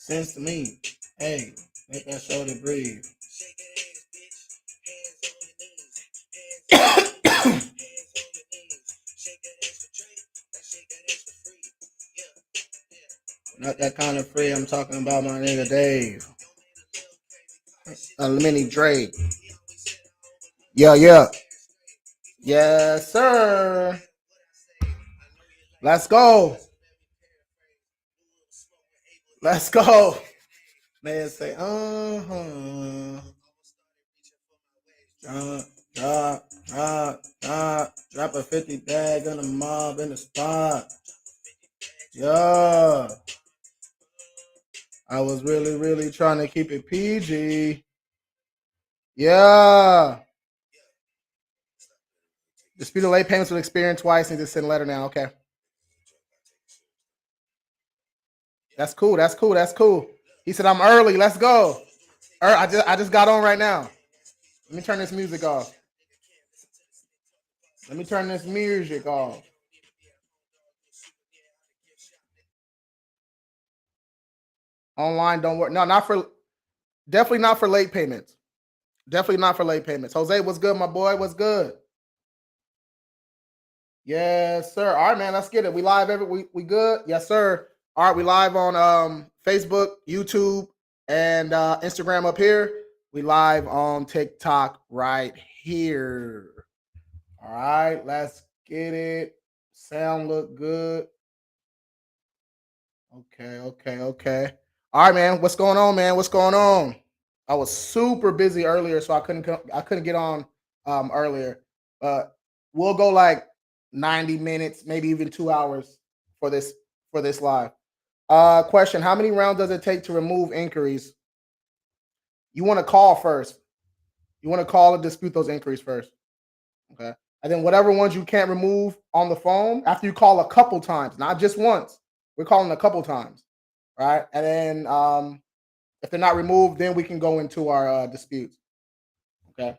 sense to me. Hey, make that shoulder breathe. Not that kind of free. I'm talking about my nigga Dave. Mini Drake. Yeah, yeah. Yes, sir. Let's go. Let's go. Man say, drop a 50 bag on the mob in the spot. Yeah. I was really trying to keep it PG. Yeah. Dispute of late payments with experience twice. Need to send a letter now. Okay. That's cool. That's cool. That's cool. He said, I'm early. Let's go. I just got on right now. Let me turn this music off. Let me turn this music off. Online don't work. No, definitely not for late payments. Definitely not for late payments. Jose, what's good, my boy? What's good? Yes, sir. All right, man. Let's get it. We live we good? Yes, sir. All right, we live on Facebook, YouTube, and Instagram up here. We live on TikTok right here. All right, let's get it. Sound look good. Okay. All right, man. What's going on, man? What's going on? I was super busy earlier, so I couldn't get on earlier. But we'll go like 90 minutes, maybe even 2 hours for this live. Question: how many rounds does it take to remove inquiries? You want to call first. You want to call and dispute those inquiries first. Okay. And then whatever ones you can't remove on the phone, after you call a couple times, not just once. We're calling a couple times. Right. And then if they're not removed, then we can go into our disputes. Okay.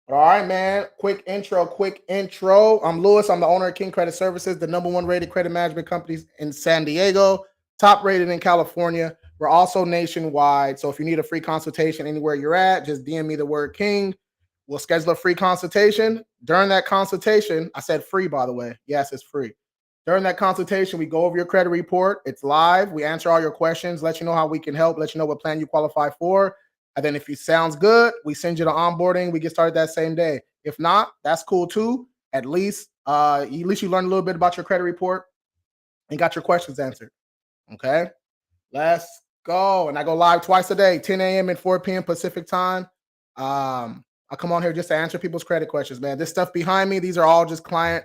All right, man. Quick intro. I'm Lewis. I'm the owner of King Credit Services, the #1 rated credit management companies in San Diego, top rated in California. We're also nationwide. So if you need a free consultation anywhere you're at, just DM me the word King. We'll schedule a free consultation. During that consultation, I said free, by the way. Yes, it's free. During that consultation, we go over your credit report. It's live. We answer all your questions, let you know how we can help, let you know what plan you qualify for. And then if it sounds good, we send you the onboarding. We get started that same day. If not, that's cool too. At least you learned a little bit about your credit report and got your questions answered. Okay, let's go. And I go live twice a day, 10 a.m. and 4 p.m. Pacific time. I come on here just to answer people's credit questions, man. This stuff behind me, these are all just client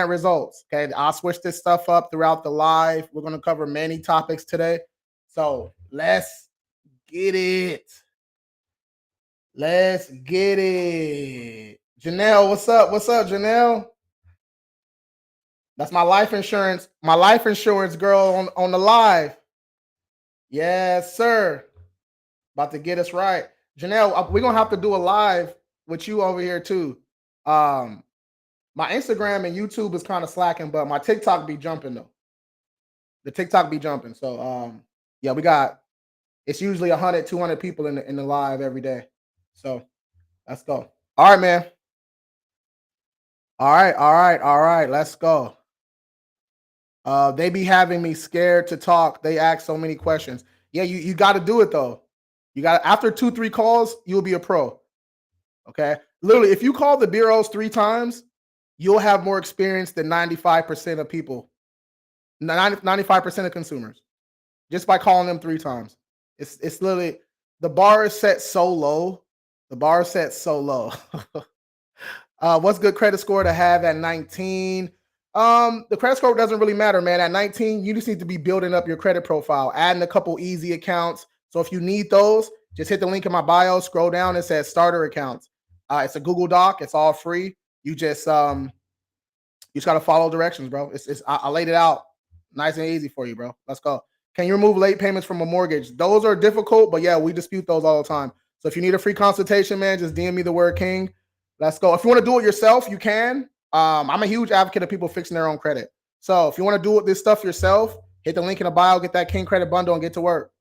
results. Okay, I'll switch this stuff up throughout the live. We're going to cover many topics today. So let's get it. Let's get it. Janelle, what's up? What's up, Janelle? That's my life insurance girl on the live. Yes, sir. About to get us right. Janelle, we're going to have to do a live with you over here too. My Instagram and YouTube is kind of slacking, but my TikTok be jumping though. The TikTok be jumping. So yeah, it's usually 100, 200 people in the live every day. So let's go. All right, man. All right. Let's go. They be having me scared to talk. They ask so many questions. Yeah, you got to do it though. You got after 2-3 calls, you'll be a pro. Okay. Literally, if you call the bureaus 3 times, you'll have more experience than 95% of people, 95% of consumers, just by calling them 3 times. It's literally, the bar is set so low. What's good credit score to have at 19? The credit score doesn't really matter, man. At 19, you just need to be building up your credit profile, adding a couple easy accounts. So if you need those, just hit the link in my bio, scroll down, it says starter accounts. It's a Google Doc, it's all free. You just got to follow directions, bro. I laid it out nice and easy for you, bro. Let's go. Can you remove late payments from a mortgage? Those are difficult, but yeah, we dispute those all the time. So if you need a free consultation, man, just DM me the word King. Let's go. If you want to do it yourself, you can. I'm a huge advocate of people fixing their own credit. So if you want to do this stuff yourself, hit the link in the bio, get that King Credit Bundle, and get to work.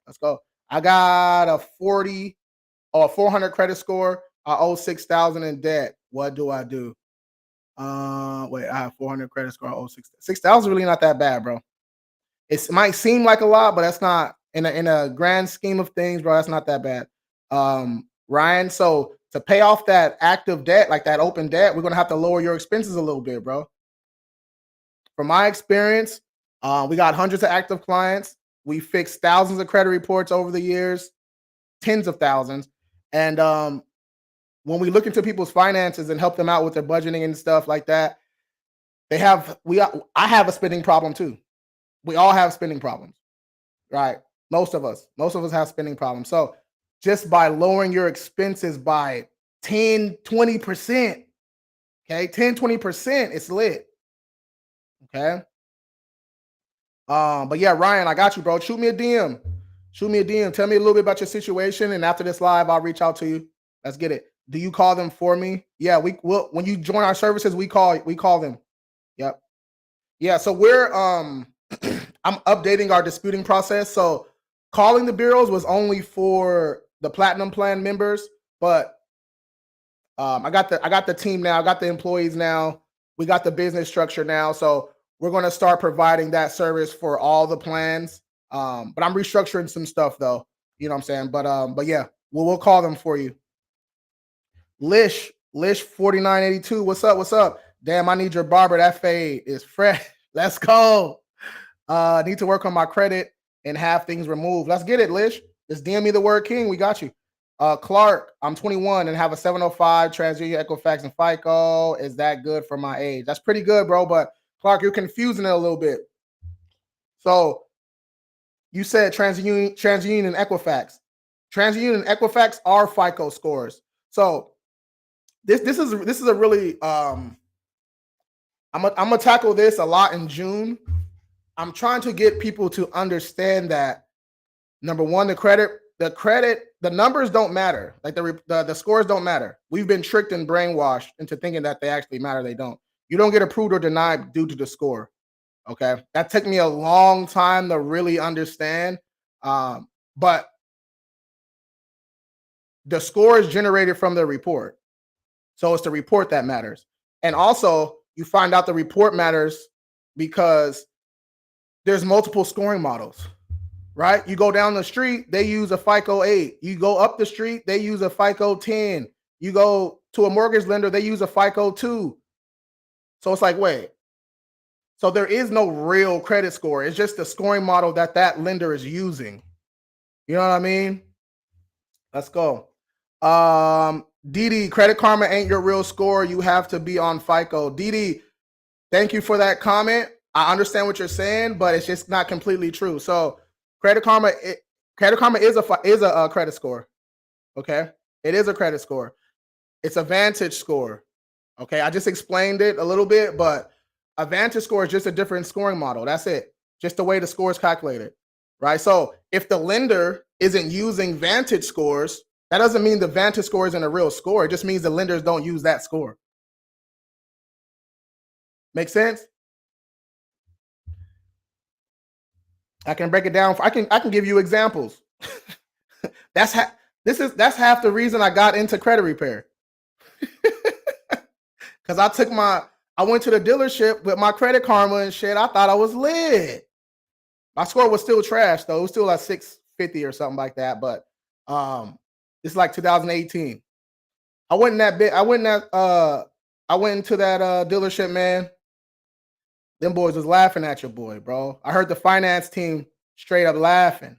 Let's go. I got a 40 or 400 credit score. I owe 6,000 in debt. What do I do? Wait, I have 400 credit score. I owe 6,000. Really not that bad, bro. It might seem like a lot, but that's not in a grand scheme of things, bro. That's not that bad. Ryan, so to pay off that active debt, like that open debt, we're gonna have to lower your expenses a little bit, bro. From my experience, we got hundreds of active clients. We fixed thousands of credit reports over the years, tens of thousands. And when we look into people's finances and help them out with their budgeting and stuff like that, I have a spending problem too. We all have spending problems, right? Most of us have spending problems. So just by lowering your expenses by 10, 20%, okay, 10, 20%, it's lit. Okay. But yeah, Ryan, I got you, bro. Shoot me a DM. Shoot me a DM. Tell me a little bit about your situation, and after this live, I'll reach out to you. Let's get it. Do you call them for me? Yeah, we will. When you join our services, we call them. Yep. Yeah. So we're I'm updating our disputing process. So calling the bureaus was only for the platinum plan members, but I got the team now. I got the employees now. We got the business structure now. So we're going to start providing that service for all the plans. But I'm restructuring some stuff though. You know what I'm saying? But yeah, we'll call them for you. Lish 4982. What's up? What's up? Damn, I need your barber. That fade is fresh. Let's go. Need to work on my credit and have things removed. Let's get it, Lish. Just DM me the word king. We got you. Clark, I'm 21 and have a 705 TransUnion, Equifax, and FICO. Is that good for my age? That's pretty good, bro. But Clark, you're confusing it a little bit. So you said TransUnion and Equifax. TransUnion and Equifax are FICO scores. So this is a really I'm gonna tackle this a lot in June. I'm trying to get people to understand that number one, the numbers don't matter. Like the scores don't matter. We've been tricked and brainwashed into thinking that they actually matter. They don't. You don't get approved or denied due to the score. Okay, that took me a long time to really understand. But the score is generated from the report, so it's the report that matters. And also, you find out the report matters because there's multiple scoring models. Right? You go down the street, they use a FICO 8. You go up the street, they use a FICO 10. You go to a mortgage lender, they use a FICO 2. So it's like, wait. So there is no real credit score. It's just the scoring model that lender is using. You know what I mean? Let's go. Didi, Credit Karma ain't your real score. You have to be on FICO. Didi, thank you for that comment. I understand what you're saying, but it's just not completely true. So Credit Karma is a credit score. Okay, it is a credit score. It's a Vantage score. Okay, I just explained it a little bit, but a Vantage score is just a different scoring model. That's it. Just the way the score is calculated, right? So if the lender isn't using Vantage scores, that doesn't mean the Vantage score isn't a real score. It just means the lenders don't use that score. Make sense? I can break it down. I can give you examples. That's half the reason I got into credit repair. Because I went to the dealership with my Credit Karma and shit. I thought I was lit. My score was still trash though. It was still like 650 or something like that. But it's like 2018. I went into that dealership, man. Them boys was laughing at your boy, bro. I heard the finance team straight up laughing.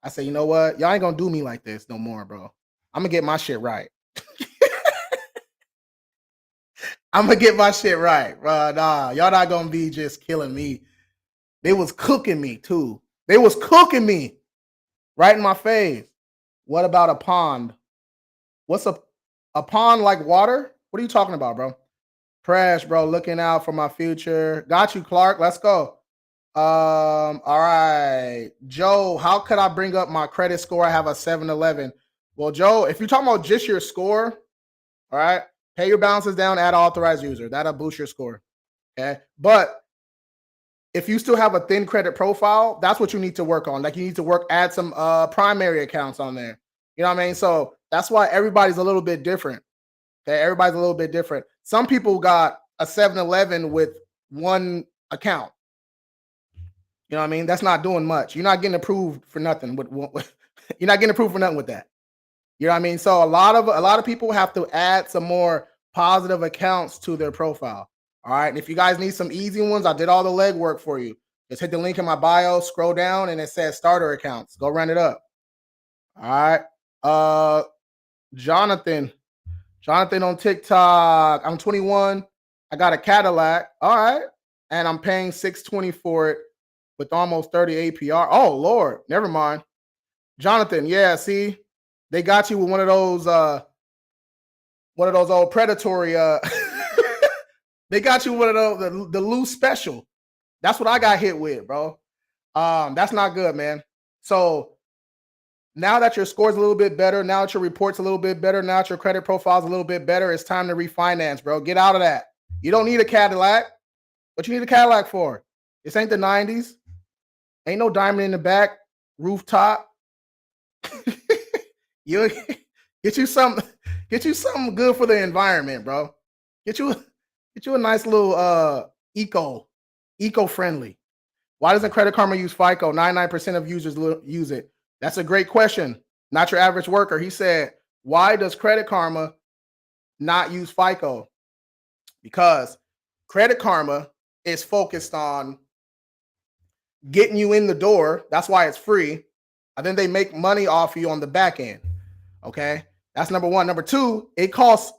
I said, you know what? Y'all ain't gonna do me like this no more, bro. I'm gonna get my shit right. I'm gonna get my shit right, bro. Nah, y'all not gonna be just killing me. They was cooking me too. They was cooking me right in my face. What about a pond? What's a pond like water? What are you talking about, bro? Crash, bro. Looking out for my future. Got you, Clark. Let's go. All right. Joe, how could I bring up my credit score? I have a 711. Well, Joe, if you're talking about just your score, all right, pay your balances down, add authorized user. That'll boost your score. Okay. But if you still have a thin credit profile, that's what you need to work on. Like you need to add some primary accounts on there. You know what I mean? So that's why everybody's a little bit different. Okay, everybody's a little bit different. Some people got a 7-Eleven with one account. You know what I mean? That's not doing much. You're not getting approved for nothing you're not getting approved for nothing with that. You know what I mean? So a lot of people have to add some more positive accounts to their profile. All right. And if you guys need some easy ones, I did all the legwork for you. Just hit the link in my bio, scroll down, and it says starter accounts. Go run it up. All right. Jonathan on TikTok. I'm 21. I got a Cadillac. All right. And I'm paying $620 for it with almost 30 APR. Oh, Lord. Never mind. Jonathan, yeah, see, they got you with one of those old predatory they got you one of those the loose special. That's what I got hit with, bro. That's not good, man. So now that your score's a little bit better, now that your report's a little bit better, now that your credit profile's a little bit better, it's time to refinance, bro. Get out of that. You don't need a Cadillac. What you need a Cadillac for? This ain't the 90s. Ain't no diamond in the back, rooftop. You get you something good for the environment, bro. Get you a nice little eco-friendly. Why doesn't Credit Karma use FICO? 99% of users use it. That's a great question. Not your average worker. He said, why does Credit Karma not use FICO? Because Credit Karma is focused on getting you in the door. That's why it's free. And then they make money off you on the back end. Okay. That's number one. Number two, it costs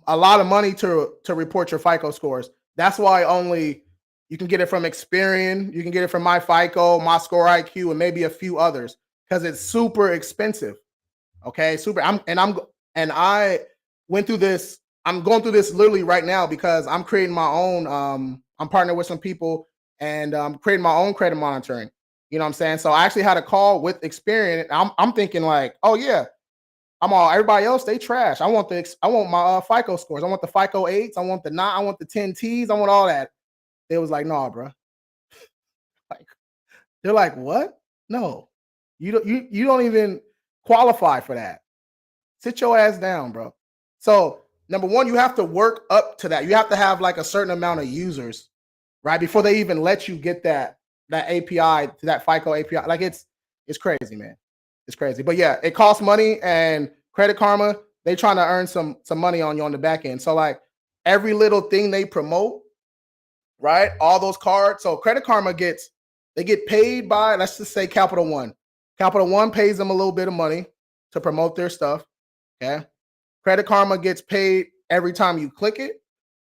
a lot of money to report your FICO scores. That's why only you can get it from Experian. You can get it from MyFICO, MyScoreIQ, and maybe a few others because it's super expensive. Okay. Super. I went through this. I'm going through this literally right now because I'm creating my own. I'm partnering with some people and creating my own credit monitoring. You know what I'm saying? So I actually had a call with Experian. I'm thinking like, oh yeah, everybody else, they trash. I want my FICO scores. I want the FICO 8s. I want the 9. I want the 10Ts. I want all that. They was like, nah, bro. They're like, what? No, you don't even qualify for that. Sit your ass down, bro. So number one, you have to work up to that. You have to have like a certain amount of users, right? Before they even let you get that API to that FICO API. Like it's crazy, man. It's crazy. But yeah, it costs money, and Credit Karma, they trying to earn some money on you on the back end. So like every little thing they promote, right? All those cards. So Credit Karma they get paid by, let's just say Capital One. Capital One pays them a little bit of money to promote their stuff. Okay. Credit Karma gets paid every time you click it.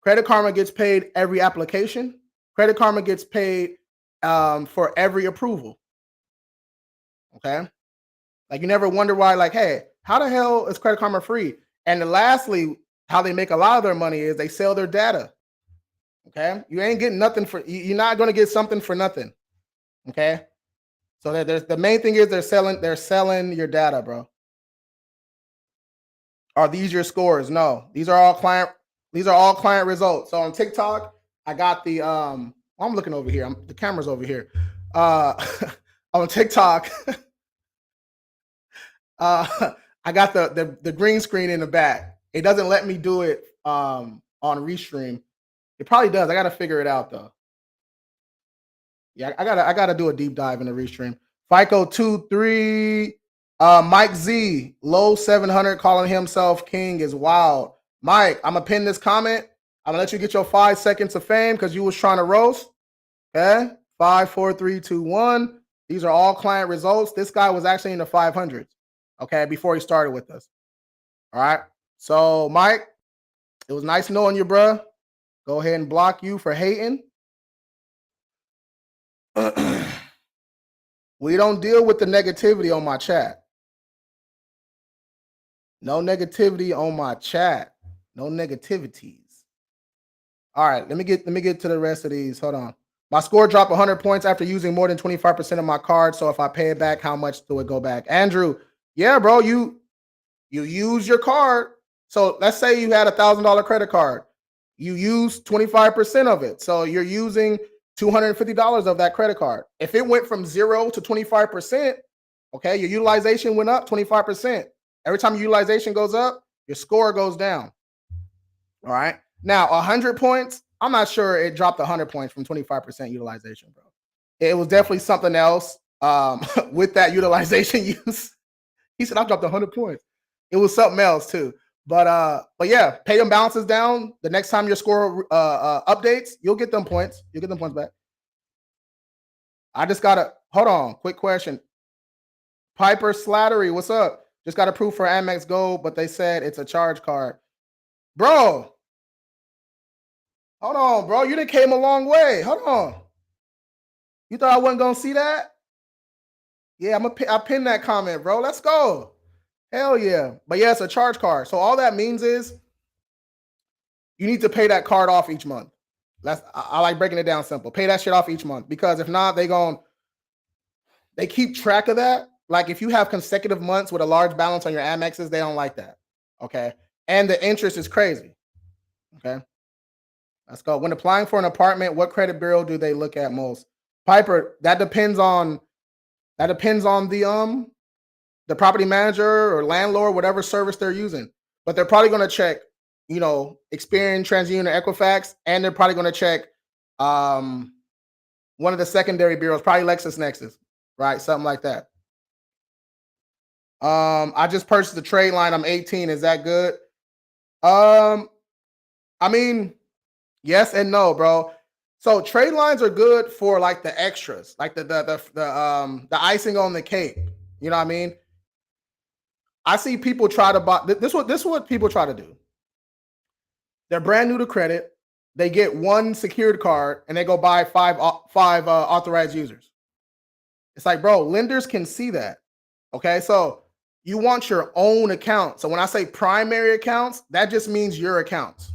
Credit Karma gets paid every application. Credit Karma gets paid for every approval. Okay. Like you never wonder why, like, hey, how the hell is Credit Karma free? And then lastly, how they make a lot of their money is they sell their data. Okay. You ain't getting nothing you're not going to get something for nothing. Okay. So the main thing is they're selling your data, bro. Are these your scores? No, these are all client results. So on TikTok, I got the I'm looking over here. The camera's over here. On TikTok, I got the green screen in the back. It doesn't let me do it on Restream. It probably does. I got to figure it out though. Yeah, I gotta do a deep dive in the Restream. FICO 2-3. Mike Z, low 700, calling himself king is wild. Mike, I'm gonna pin this comment. I'm gonna let you get your 5 seconds of fame because you was trying to roast. Okay, 5, 4, 3, 2, 1. These are all client results. This guy was actually in the 500s. Okay, before he started with us. All right. So Mike, it was nice knowing you, bro. Go ahead and block you for hating. We don't deal with the negativity on my chat. No negativity on my chat. No negativities. All right, let me get to the rest of these. Hold on. My score dropped 100 points after using more than 25% of my card. So if I pay it back, how much do it go back? Andrew, yeah, bro, you use your card. So let's say you had $1,000 credit card. You use 25% of it. So you're using $250 of that credit card. If it went from 0 to 25%, okay, your utilization went up 25%. Every time your utilization goes up, your score goes down. All right. Now, 100 points, I'm not sure it dropped 100 points from 25% utilization, bro. It was definitely something else with that utilization use. He said, I dropped 100 points. It was something else too. But yeah, pay them balances down. The next time your score updates, you'll get them points. You'll get them points back. I just gotta hold on. Quick question. Piper Slattery, what's up? Just got approved for Amex Gold, but they said it's a charge card. Bro, hold on, bro. You done came a long way. Hold on. You thought I wasn't gonna see that? Yeah, I pinned that comment, bro. Let's go. Hell yeah. But yeah, it's a charge card. So all that means is you need to pay that card off each month. I like breaking it down simple. Pay that shit off each month, because if not, they keep track of that. Like if you have consecutive months with a large balance on your Amexes, they don't like that. Okay. And the interest is crazy. Okay. Let's go. When applying for an apartment, what credit bureau do they look at most? Piper, that depends on the property manager or landlord, whatever service they're using. But they're probably going to check, Experian, TransUnion, or Equifax, and they're probably going to check one of the secondary bureaus, probably LexisNexis, right? Something like that. I just purchased the trade line. I'm 18. Is that good? I mean, yes and no, bro. So trade lines are good for like the extras, like the icing on the cake. You know what I mean? I see people try to buy this. Is what people try to do. They're brand new to credit. They get one secured card and they go buy five authorized users. It's like, bro, lenders can see that. Okay, so you want your own account. So when I say primary accounts, that just means your accounts,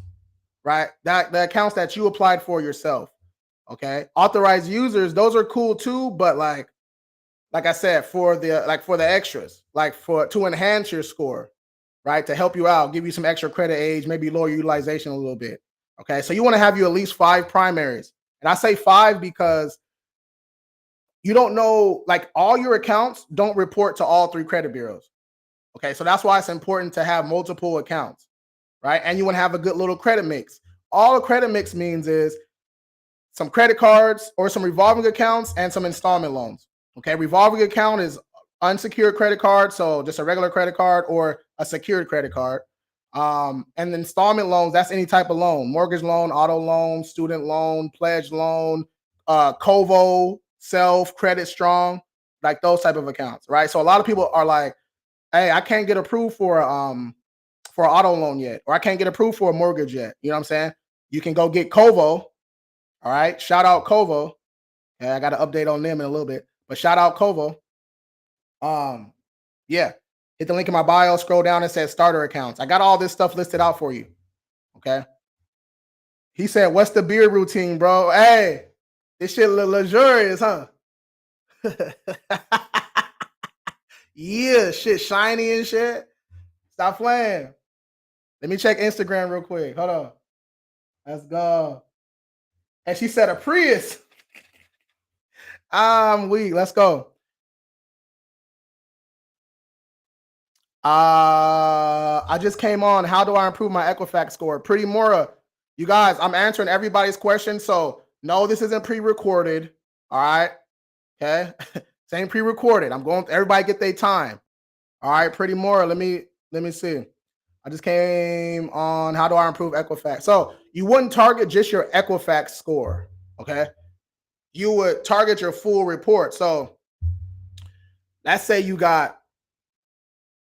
right? The accounts that you applied for yourself. Okay, authorized users, those are cool too, but like I said, for the extras, to enhance your score, right? To help you out, give you some extra credit age, maybe lower your utilization a little bit. Okay, so you want to have you at least 5 primaries. And I say 5 because you don't know, like all your accounts don't report to all 3 credit bureaus. Okay, so that's why it's important to have multiple accounts, right? And you want to have a good little credit mix. All a credit mix means is some credit cards or some revolving accounts and some installment loans. Okay, revolving account is unsecured credit card, so just a regular credit card or a secured credit card. And the installment loans, that's any type of loan: mortgage loan, auto loan, student loan, pledge loan, Kovo, self, Credit Strong, like those type of accounts, right? So a lot of people are like, hey, I can't get approved for an auto loan yet, or I can't get approved for a mortgage yet. You know what I'm saying? You can go get Kovo. All right. Shout out Kovo. Yeah, I got an update on them in a little bit, but shout out Kovo. Yeah. Hit the link in my bio, scroll down and says starter accounts. I got all this stuff listed out for you. Okay. He said, what's the beard routine, bro? Hey, this shit luxurious, huh? Yeah, shit shiny and shit. Stop playing. Let me check Instagram real quick. Hold on. Let's go. And she said a Prius. I'm weak. Let's go. I just came on. How do I improve my Equifax score? Pretty Mora. You guys, I'm answering everybody's questions. So no, this isn't pre-recorded. All right. Okay. Same pre-recorded. I'm going, everybody get their time. All right, Pretty Mora. Let me see. I just came on. How do I improve Equifax? So you wouldn't target just your Equifax score. Okay. You would target your full report. So let's say you got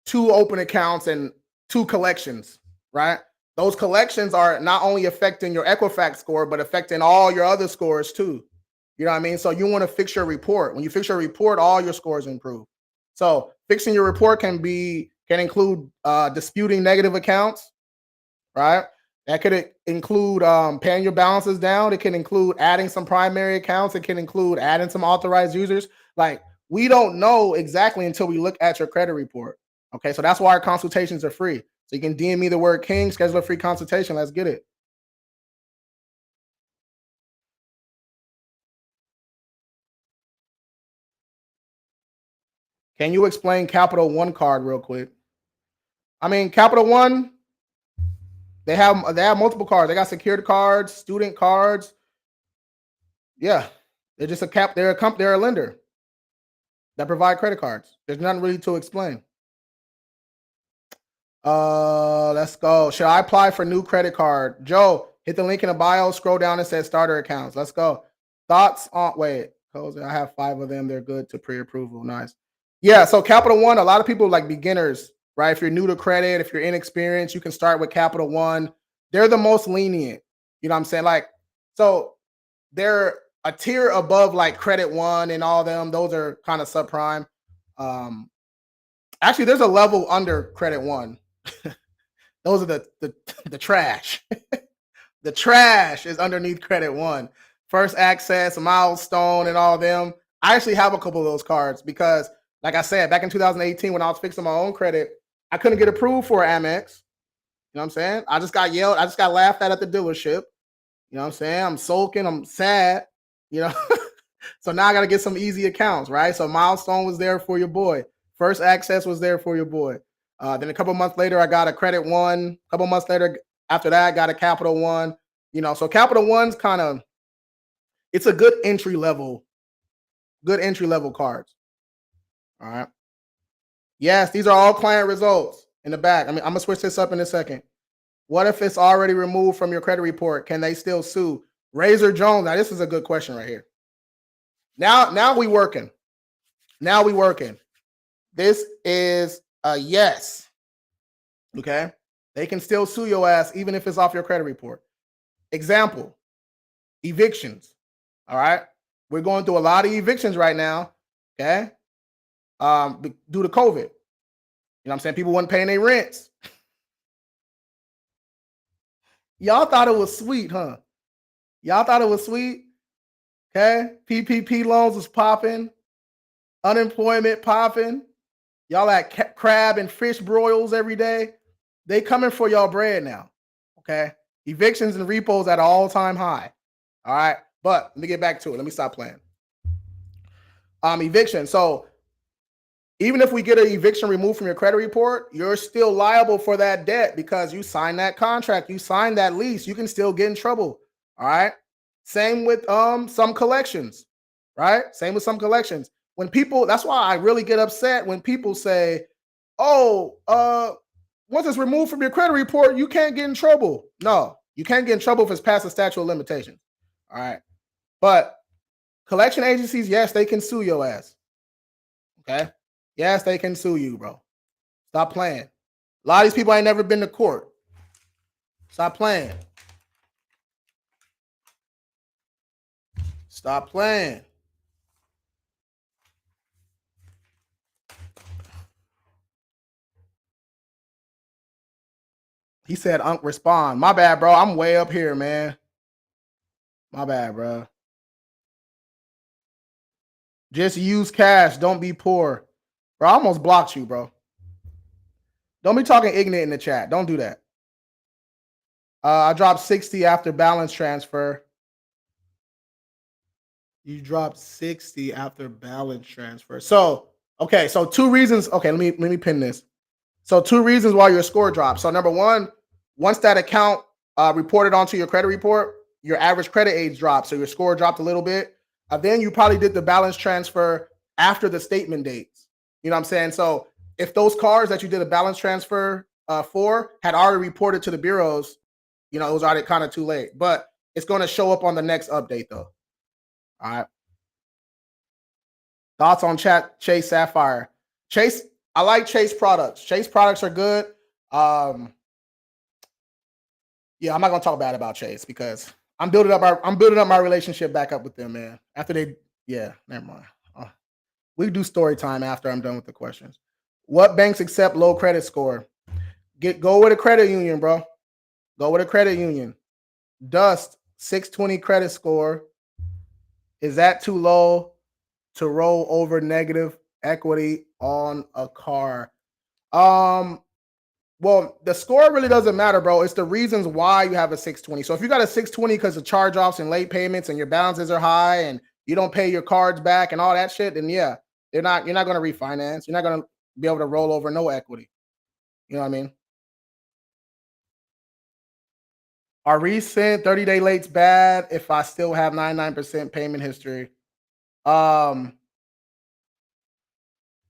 2 open accounts and 2 collections, right? Those collections are not only affecting your Equifax score, but affecting all your other scores too. You know what I mean? So you want to fix your report. When you fix your report, all your scores improve. So fixing your report can include disputing negative accounts, right? That could include paying your balances down. It can include adding some primary accounts. It can include adding some authorized users. Like, we don't know exactly until we look at your credit report. Okay, so that's why our consultations are free. So you can DM me the word King, schedule a free consultation. Let's get it. Can you explain Capital One card real quick? I mean, Capital One, they have multiple cards. They got security cards, student cards. Yeah, they're just they're a lender that provide credit cards. There's nothing really to explain. Let's go. Should I apply for new credit card? Joe, hit the link in the bio, scroll down and says starter accounts. Let's go. Thoughts on I have 5 of them. They're good to pre-approval. Nice. Yeah, so Capital One, a lot of people like beginners, right? If you're new to credit, if you're inexperienced, you can start with Capital One. They're the most lenient. You know what I'm saying? Like, so they're a tier above like Credit One and all them. Those are kind of subprime. Actually, there's a level under Credit One. Those are the trash. The trash is underneath Credit One. First Access, Milestone, and all them. I actually have a couple of those cards because, like I said, back in 2018 when I was fixing my own credit, I couldn't get approved for Amex. You know what I'm saying? I just got yelled. I just got laughed at the dealership. You know what I'm saying? I'm sulking. I'm sad. You know? So now I got to get some easy accounts, right? So Milestone was there for your boy. First Access was there for your boy. Then a couple months later, I got a Credit One. A couple months later, after that, I got a Capital One. You know, so Capital One's kind of, it's a good entry level cards. All right. Yes, these are all client results in the back. I mean, I'm gonna switch this up in a second. What if it's already removed from your credit report? Can they still sue? Razor Jones. Now, this is a good question right here. Now we working. Now we working. This is a yes. Okay. They can still sue your ass even if it's off your credit report. Example, evictions. All right. We're going through a lot of evictions right now. Okay. Due to COVID. You know what I'm saying? People weren't paying their rents. Y'all thought it was sweet, huh? Y'all thought it was sweet? Okay. PPP loans was popping. Unemployment popping. Y'all at crab and fish broils every day. They coming for y'all bread now. Okay. Evictions and repos at an all-time high. All right. But let me get back to it. Let me stop playing. Eviction. So even if we get an eviction removed from your credit report, you're still liable for that debt because you signed that contract, you signed that lease. You can still get in trouble. All right. Same with some collections, right? Same with some collections. When people, that's why I really get upset when people say, oh, once it's removed from your credit report, you can't get in trouble. No, you can't get in trouble if it's past the statute of limitations. All right. But collection agencies, yes, they can sue your ass. Okay. Yes, they can sue you, bro. Stop playing. A lot of these people ain't never been to court. Stop playing. Stop playing. He said, "Unc, respond." My bad, bro. I'm way up here, man. My bad, bro. Just use cash. Don't be poor. Bro, I almost blocked you, bro. Don't be talking ignorant in the chat. Don't do that. I dropped 60 after balance transfer. You dropped 60 after balance transfer. So, okay, so 2 reasons. Okay, let me pin this. So 2 reasons why your score dropped. So number 1, once that account reported onto your credit report, your average credit age dropped. So your score dropped a little bit. Then you probably did the balance transfer after the statement dates. You know what I'm saying? So if those cards that you did a balance transfer for had already reported to the bureaus, you know, it was already kind of too late. But it's going to show up on the next update, though. All right. Thoughts on Chase Sapphire? Chase, I like Chase products. Chase products are good. Yeah, I'm not gonna talk bad about Chase because I'm building up my relationship back up with them, man. After never mind. We do story time after I'm done with the questions. What banks accept low credit score? Go with a credit union, bro. Go with a credit union. Dust 620 credit score. Is that too low to roll over negative equity on a car? Well, the score really doesn't matter, bro. It's the reasons why you have a 620. So if you got a 620 because of charge-offs and late payments and your balances are high and you don't pay your cards back and all that shit, then yeah, You're not going to refinance. You're not going to be able to roll over no equity. You know what I mean? Are recent 30-day lates bad if I still have 99% payment history? Um,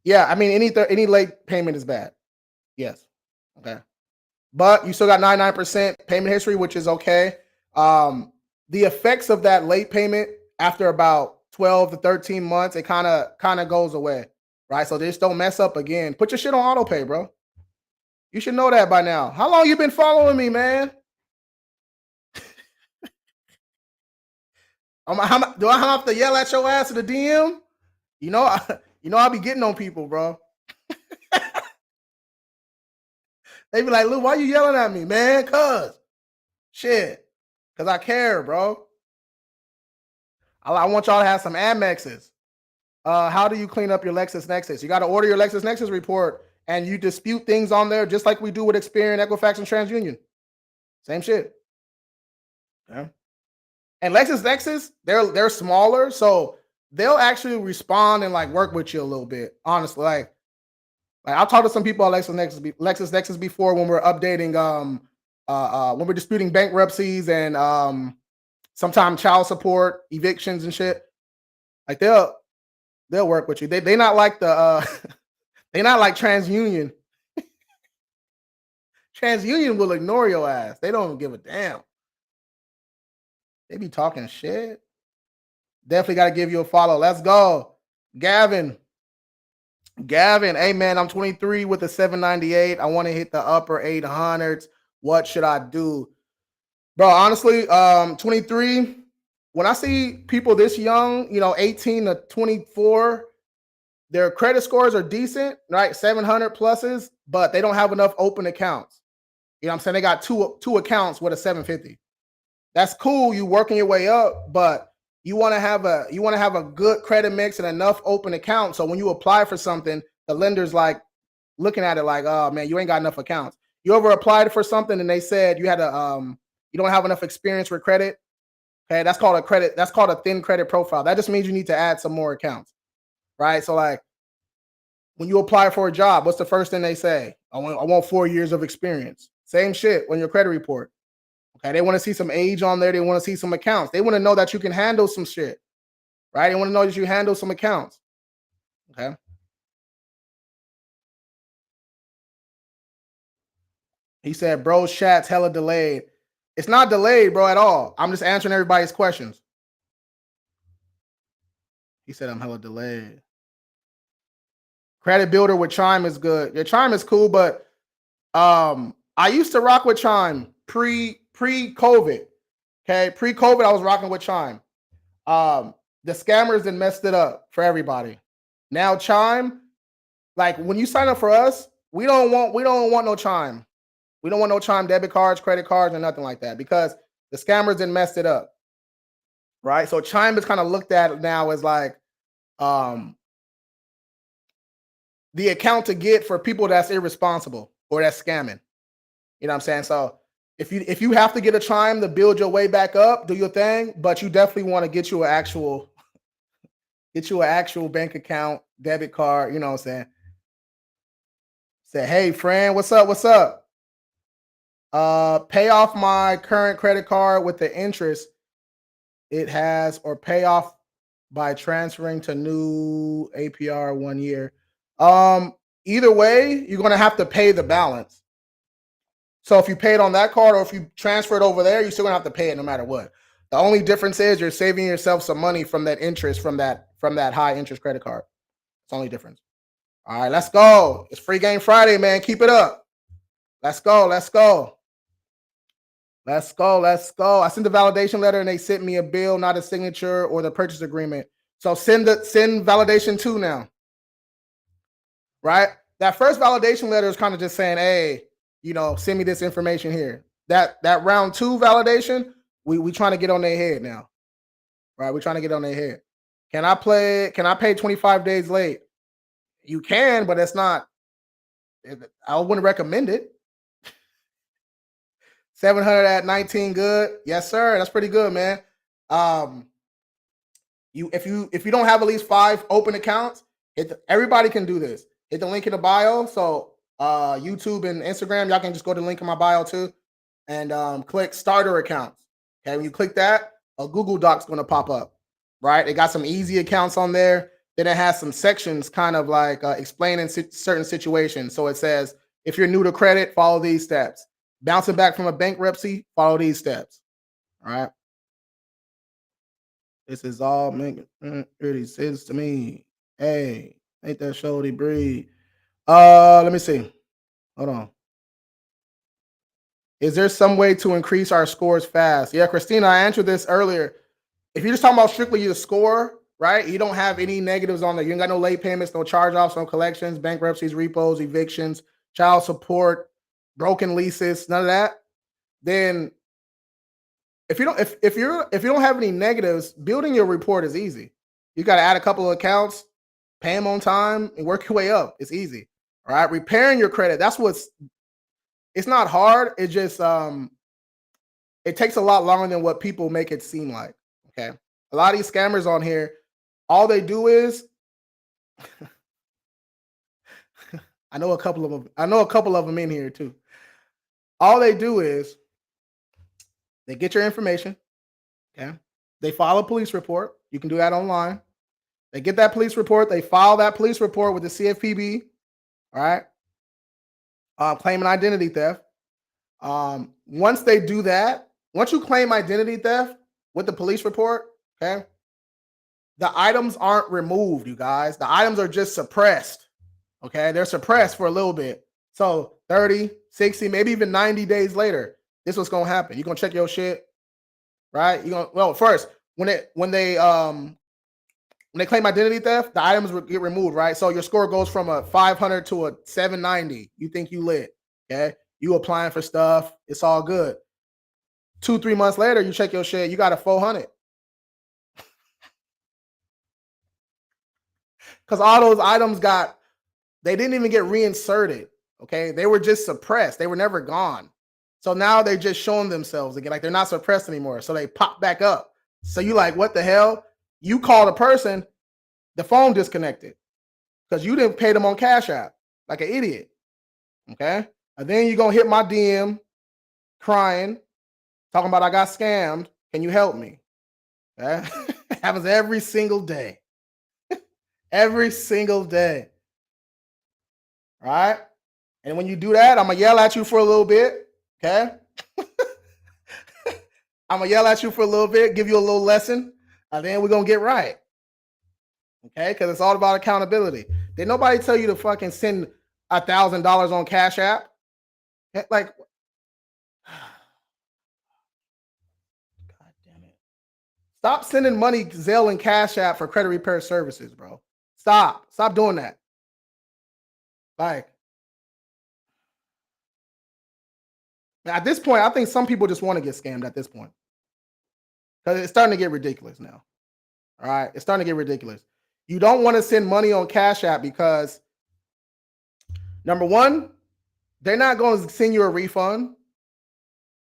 yeah, I mean any late payment is bad. Yes. Okay. But you still got 99% payment history, which is okay. The effects of that late payment after about 12 to 13 months, it kind of goes away. Right? So just don't mess up again. Put your shit on auto pay, bro. You should know that by now. How long you been following me, man? Do I have to yell at your ass in the DM? You know, I'll be getting on people, bro. They be like, "Lou, why you yelling at me, man?" Cause I care, bro. I want y'all to have some Amexes. How do you clean up your LexisNexis? You got to order your LexisNexis report, and you dispute things on there just like we do with Experian, Equifax, and TransUnion. Same shit. Yeah. And LexisNexis, they're smaller, so they'll actually respond and like work with you a little bit. Honestly, like I've talked to some people on LexisNexis before when we're updating when we're disputing bankruptcies and sometimes child support, evictions and shit. Like they'll work with you. They not like the they not like TransUnion. TransUnion will ignore your ass. They don't give a damn. They be talking shit. Definitely got to give you a follow. Let's go. Gavin, hey man, I'm 23 with a 798. I want to hit the upper 800s. What should I do? Bro, honestly, 23, when I see people this young, 18 to 24, their credit scores are decent, right? 700 pluses, but they don't have enough open accounts. You know what I'm saying? They got two accounts with a 750. That's cool. You working your way up, but you want to have a good credit mix and enough open accounts. So when you apply for something, the lender's like looking at it like, oh man, you ain't got enough accounts. You ever applied for something and they said you had you don't have enough experience with credit? Okay, that's called a thin credit profile. That just means you need to add some more accounts. Right? So like when you apply for a job, what's the first thing they say? I want 4 years of experience. Same shit on your credit report. Okay, they want to see some age on there. They want to see some accounts. They want to know that you can handle some shit, right? They want to know that you handle some accounts. Okay. He said, bro, chat's hella delayed. It's not delayed, bro, at all. I'm just answering everybody's questions. He said I'm hella delayed. Credit builder with Chime is good. Your Chime is cool, but I used to rock with Chime pre-COVID. Okay, pre-COVID, I was rocking with Chime. The scammers then messed it up for everybody. Now Chime, like when you sign up for us, we don't want no Chime. We don't want no Chime debit cards, credit cards, or nothing like that because the scammers then messed it up. Right? So Chime is kind of looked at now as like the account to get for people that's irresponsible or that's scamming. You know what I'm saying? So if you have to get a Chime to build your way back up, do your thing, but you definitely want to get you an actual bank account, debit card, you know what I'm saying? Say, hey friend, what's up? What's up? Pay off my current credit card with the interest it has, or pay off by transferring to new APR 1 year. Either way, you're gonna have to pay the balance. So if you pay it on that card or if you transfer it over there, you're still gonna have to pay it no matter what. The only difference is you're saving yourself some money from that interest from that high interest credit card. It's the only difference. All right, let's go. It's Free Game Friday, man. Keep it up. Let's go. Let's go. Let's go. Let's go. I sent the validation letter and they sent me a bill, not a signature or the purchase agreement. So send validation 2 now. Right? That first validation letter is kind of just saying, hey, send me this information here. That round 2 validation, we trying to get on their head now. Right? We're trying to get on their head. Can I pay 25 days late? You can, but it's not. I wouldn't recommend it. 700 at 19, good. Yes, sir. That's pretty good, man. If you don't have at least 5 open accounts, Everybody can do this. Hit the link in the bio. So YouTube and Instagram, y'all can just go to the link in my bio too, and click starter accounts. Okay, when you click that, a Google Doc's going to pop up. Right, it got some easy accounts on there. Then it has some sections, kind of like explaining certain situations. So it says, if you're new to credit, follow these steps. Bouncing back from a bankruptcy, follow these steps. All right. This is all making pretty sense to me. Hey, ain't that shorty breed? Let me see. Hold on. Is there some way to increase our scores fast? Yeah, Christina, I answered this earlier. If you're just talking about strictly your score, right? You don't have any negatives on there. You ain't got no late payments, no charge-offs, no collections, bankruptcies, repos, evictions, child support, broken leases, none of that. Then if you don't have any negatives, building your report is easy. You got to add a couple of accounts, pay them on time, and work your way up. It's easy. All right. Repairing your credit. It's not hard. It just it takes a lot longer than what people make it seem like. Okay. A lot of these scammers on here, all they do is I know a couple of them in here too. All they do is they get your information. Okay. They file a police report. You can do that online. They get that police report. They file that police report with the CFPB. All right. Claiming identity theft. Once they do that, once you claim identity theft with the police report, okay, the items aren't removed, you guys. The items are just suppressed. Okay. They're suppressed for a little bit. So 30, 60, maybe even 90 days later, this is what's going to happen. You're going to check your shit, right? First, when they claim identity theft, the items get removed, right? So your score goes from a 500 to a 790. You think you lit, okay? You applying for stuff. It's all good. 2-3 months later, you check your shit. You got a 400. Because all those items they didn't even get reinserted, okay? They were just suppressed. They were never gone. So now they're just showing themselves again. Like they're not suppressed anymore. So they pop back up. So you like, what the hell? You called a person, the phone disconnected because you didn't pay them on Cash App like an idiot. Okay. And then you're going to hit my DM crying, talking about I got scammed. Can you help me? Okay? Happens every single day. Every single day. All right. And when you do that, I'm going to yell at you for a little bit. Okay. I'm going to yell at you for a little bit, give you a little lesson, and then we're going to get right. Okay. Because it's all about accountability. Did nobody tell you to fucking send $1,000 on Cash App? Like, God damn it. Stop sending money, Zelle and Cash App for credit repair services, bro. Stop doing that. Like, at this point, I think some people just want to get scammed at this point. Because it's starting to get ridiculous now. All right. It's starting to get ridiculous. You don't want to send money on Cash App because, number one, they're not going to send you a refund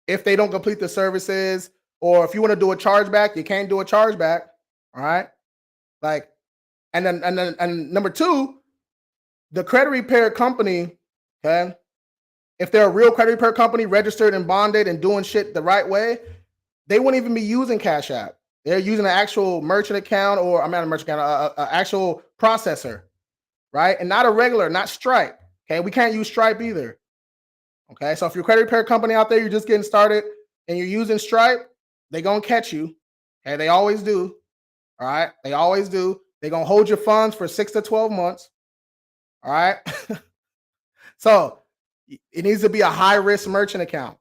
if they don't complete the services, or if you want to do a chargeback, you can't do a chargeback. All right. Like, and number two, the credit repair company, okay, if they're a real credit repair company registered and bonded and doing shit the right way, they wouldn't even be using Cash App. They're using an actual merchant account, or I'm not a merchant account, an actual processor, right? And not a regular, not Stripe. Okay, we can't use Stripe either. Okay, so if you're a credit repair company out there, you're just getting started and you're using Stripe, they're gonna catch you. Okay, they always do. All right, they always do. They're gonna hold your funds for 6 to 12 months. All right. So it needs to be a high risk merchant account.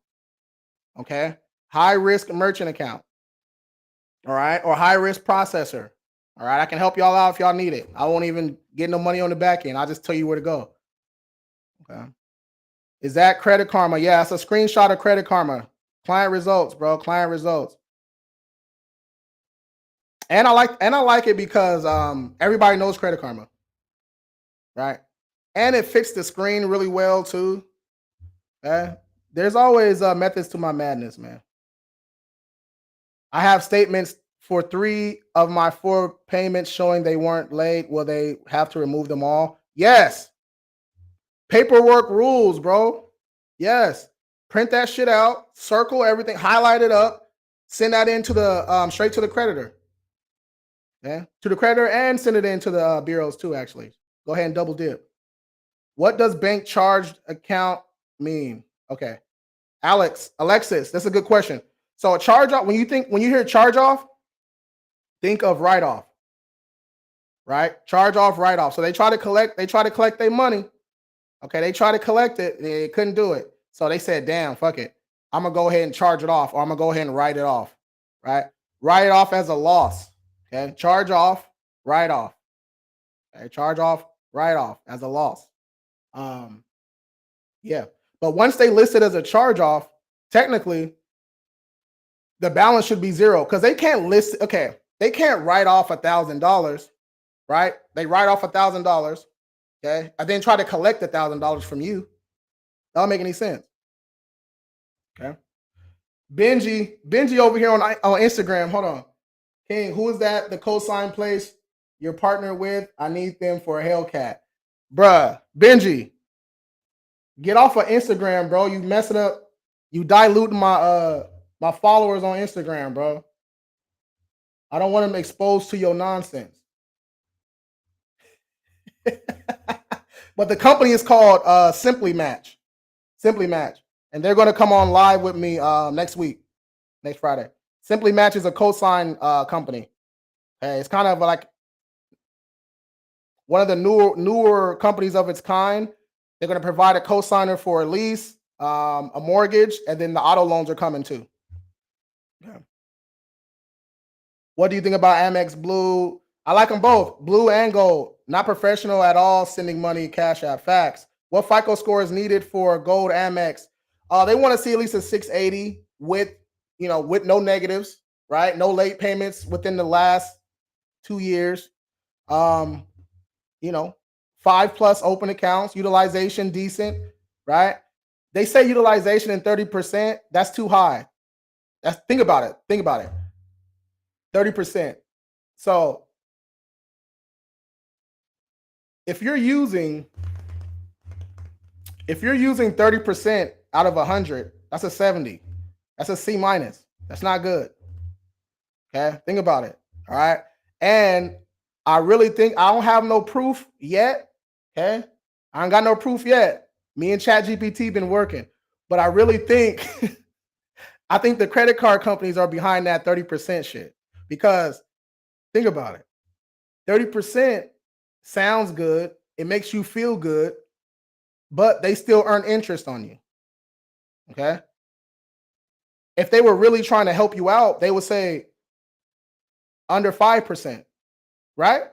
Okay, high risk merchant account. All right, or high risk processor. All right, I can help y'all out if y'all need it. I won't even get no money on the back end. I'll just tell you where to go. Okay. Is that Credit Karma? Yeah, it's a screenshot of Credit Karma. Client results, bro. Client results. And I like it because everybody knows Credit Karma. Right? And it fits the screen really well too. Okay? There's always methods to my madness, man. I have statements for 3 of my 4 payments showing they weren't late. Will they have to remove them all? Yes. Paperwork rules, bro. Yes. Print that shit out, circle everything, highlight it up, send that into the straight to the creditor. Yeah, to the creditor and send it into the bureaus too. Actually, go ahead and double dip. What does bank charged account mean? Okay, Alexis, that's a good question. So a charge off, when you hear charge off, think of write off, right? Charge off, write off. So they try to collect their money. Okay, they try to collect it, they couldn't do it. So they said, damn, fuck it. I'm gonna go ahead and charge it off, or I'm gonna go ahead and write it off. Right? Write it off as a loss. Okay, charge off, write off. Okay, charge off, write off as a loss. Yeah. But once they list it as a charge off, technically the balance should be zero because they can't list. Okay, they can't write off $1,000, right? They write off $1,000, okay, and then try to collect $1,000 from you. That don't make any sense. Okay. Benji over here on Instagram. Hold on. King, who is that? The cosign place you're partnered with? I need them for a Hellcat. Bruh, Benji, get off of Instagram, bro. You messing up. You diluting my my followers on Instagram, bro. I don't want them exposed to your nonsense. But the company is called Simply Match. Simply Match. And they're going to come on live with me next week, next Friday. Simply Match is a cosign company. It's kind of like one of the newer companies of its kind. They're going to provide a cosigner for a lease, a mortgage, and then the auto loans are coming too. Yeah. What do you think about Amex Blue? I like them both, blue and gold. Not professional at all, sending money, cash out. Facts. What FICO score is needed for gold Amex? They want to see at least a 680 with no negatives, right? No late payments within the last 2 years. 5+ open accounts, utilization decent, right? They say utilization in 30%. That's too high. Think about it. 30%. So if you're using 30% out of 100, that's a 70. That's a C-. That's not good. Okay, think about it. All right. And I really think I don't have no proof yet. Okay. I ain't got no proof yet. Me and ChatGPT been working, but I really think I think the credit card companies are behind that 30% shit. Because think about it. 30% sounds good. It makes you feel good, but they still earn interest on you. Okay. If they were really trying to help you out, they would say under 5%, right?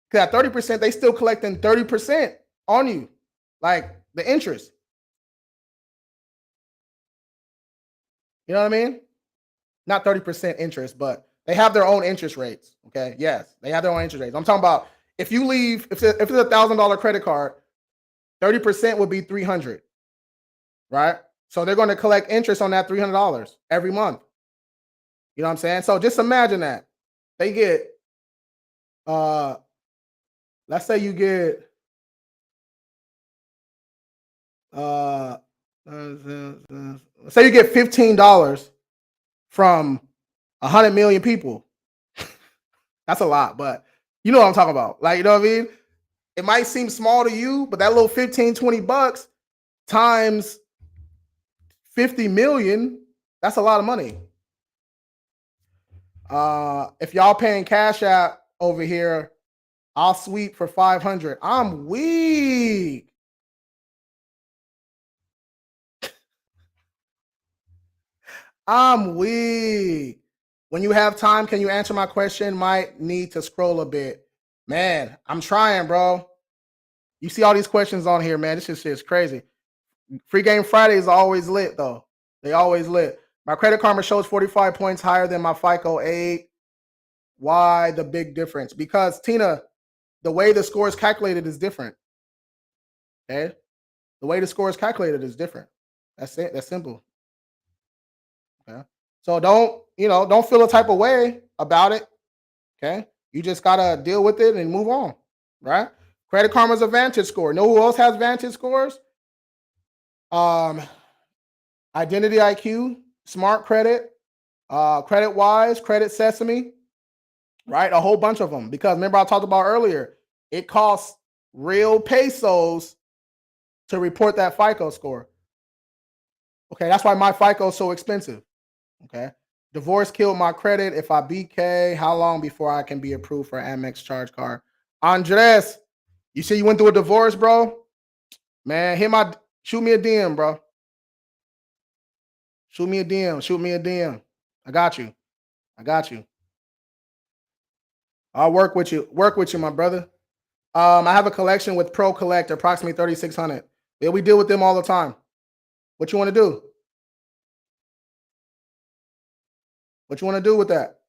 Because at 30%, they still collecting 30% on you, like the interest. You know what I mean? Not 30% interest, but they have their own interest rates. Okay. Yes, they have their own interest rates. I'm talking about if you leave, if it's $1,000 credit card, 30% would be $300, right? So they're going to collect interest on that $300 every month. You know what I'm saying? So just imagine that they get, let's say you get, say you get $15 from 100 million people. That's a lot, but you know what I'm talking about. Like, you know what I mean? It might seem small to you, but that little 15, 20 bucks times 50 million, that's a lot of money. If y'all paying Cash App over here, I'll sweep for 500. I'm weak. I'm weak. When you have time, can you answer my question? Might need to scroll a bit. Man, I'm trying, bro. You see all these questions on here, man. This shit is crazy. Free Game Friday is always lit, though. They always lit. My Credit Karma shows 45 points higher than my FICO 8. Why the big difference? Because, Tina, the way the score is calculated is different. Okay? The way the score is calculated is different. That's it. That's simple. Okay? So don't feel a type of way about it. Okay. You just gotta deal with it and move on. Right? Credit Karma's a Vantage score. Know who else has Vantage scores? Identity IQ, Smart Credit, Credit Wise, Credit Sesame, right? A whole bunch of them. Because remember, I talked about earlier, it costs real pesos to report that FICO score. Okay, that's why my FICO is so expensive. Okay. Divorce killed my credit. If I BK, how long before I can be approved for Amex charge card? Andres, you see you went through a divorce, bro? Man, shoot me a DM, bro. Shoot me a DM. I got you. I'll work with you, my brother. I have a collection with Pro Collect, approximately 3,600. Yeah, we deal with them all the time. What you want to do? What you want to do with that?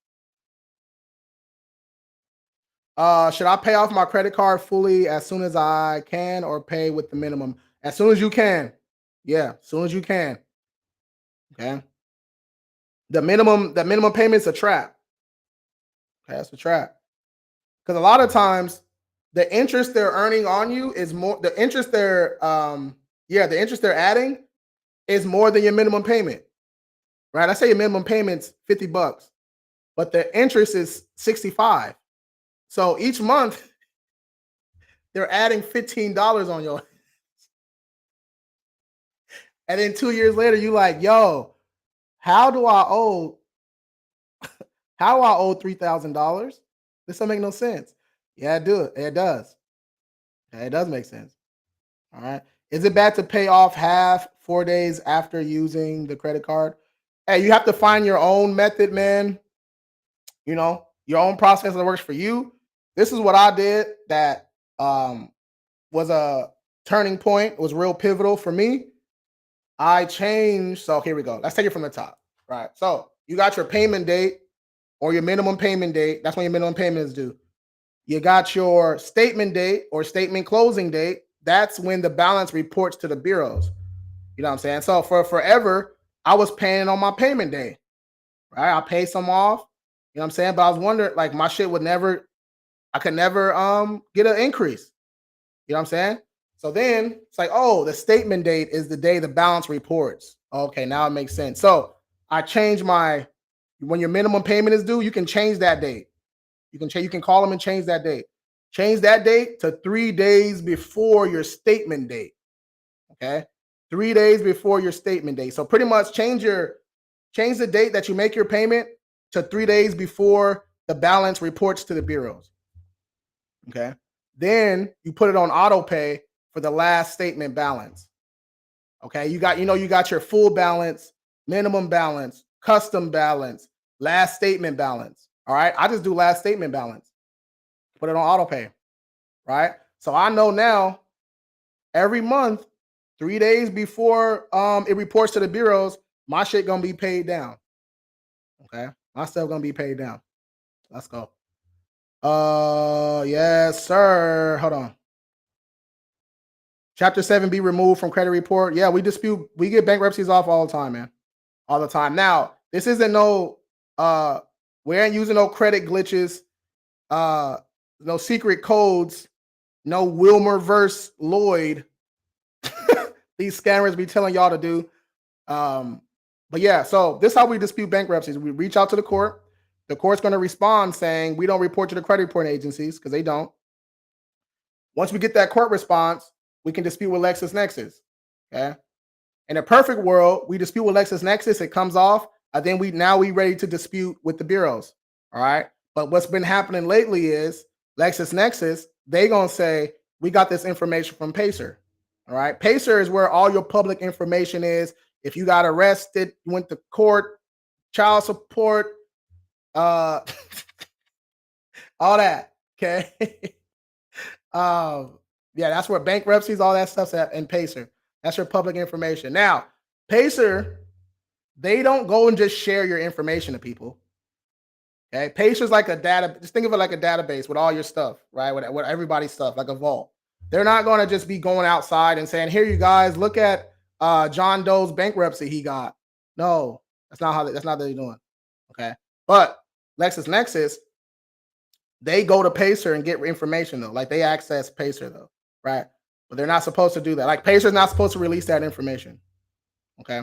Should I pay off my credit card fully as soon as I can, or pay with the minimum? As soon as you can. Yeah, as soon as you can. Okay. The minimum payment's a trap. Okay, that's a trap. Because a lot of times the interest they're earning on you is more, the interest they're adding is more than your minimum payment. Right? I say your minimum payment's $50, but the interest is 65. So each month they're adding $15 on your, and then 2 years later you like, yo, how do I owe $3,000? This don't make no sense. Yeah, it does. Yeah, it does make sense. All right. Is it bad to pay off half 4 days after using the credit card? Hey, you have to find your own method, man. You know, your own process that works for you. This is what I did that was a turning point. It was real pivotal for me. I changed. So here we go. Let's take it from the top. Right. So you got your payment date or your minimum payment date. That's when your minimum payment is due. You got your statement date or statement closing date. That's when the balance reports to the bureaus. You know what I'm saying? So for forever, I was paying on my payment day. Right. I paid some off. You know what I'm saying? But I was wondering, like, my shit I could never get an increase. You know what I'm saying? So then it's like, oh, the statement date is the day the balance reports. Okay, now it makes sense. So I changed when your minimum payment is due, you can change that date. You can call them and change that date. Change that date to 3 days before your statement date. Okay. 3 days before your statement date. So pretty much change the date that you make your payment to 3 days before the balance reports to the bureaus. Okay. Then you put it on auto pay for the last statement balance. Okay. You got your full balance, minimum balance, custom balance, last statement balance. All right. I just do last statement balance. Put it on auto pay. Right. So I know now every month, 3 days before it reports to the bureaus, my shit gonna be paid down. Okay. My stuff gonna be paid down. Let's go. Yes, sir. Hold on. Chapter 7 be removed from credit report. Yeah, we get bankruptcies off all the time, man. All the time. Now, this isn't we ain't using no credit glitches, no secret codes, no Wilmer verse Lloyd. These scammers be telling y'all to do. But yeah, so this is how we dispute bankruptcies. We reach out to the court. The court's going to respond saying we don't report to the credit reporting agencies because they don't. Once we get that court response, we can dispute with LexisNexis. Okay. In a perfect world, we dispute with LexisNexis, it comes off, and then we ready to dispute with the bureaus. All right. But what's been happening lately is LexisNexis, they gonna say, we got this information from Pacer. All right. Pacer is where all your public information is. If you got arrested, went to court, child support, all that. Okay. Yeah, that's where bankruptcies, all that stuff's at in Pacer. That's your public information. Now, Pacer, they don't go and just share your information to people. Okay, Pacer's like just think of it like a database with all your stuff, right? With everybody's stuff, like a vault. They're not going to just be going outside and saying, "Here, you guys, look at John Doe's bankruptcy he got." No, that's not how they're doing. Okay, but LexisNexis, they go to Pacer and get information though. Like they access Pacer though, right? But they're not supposed to do that. Like Pacer's not supposed to release that information. Okay.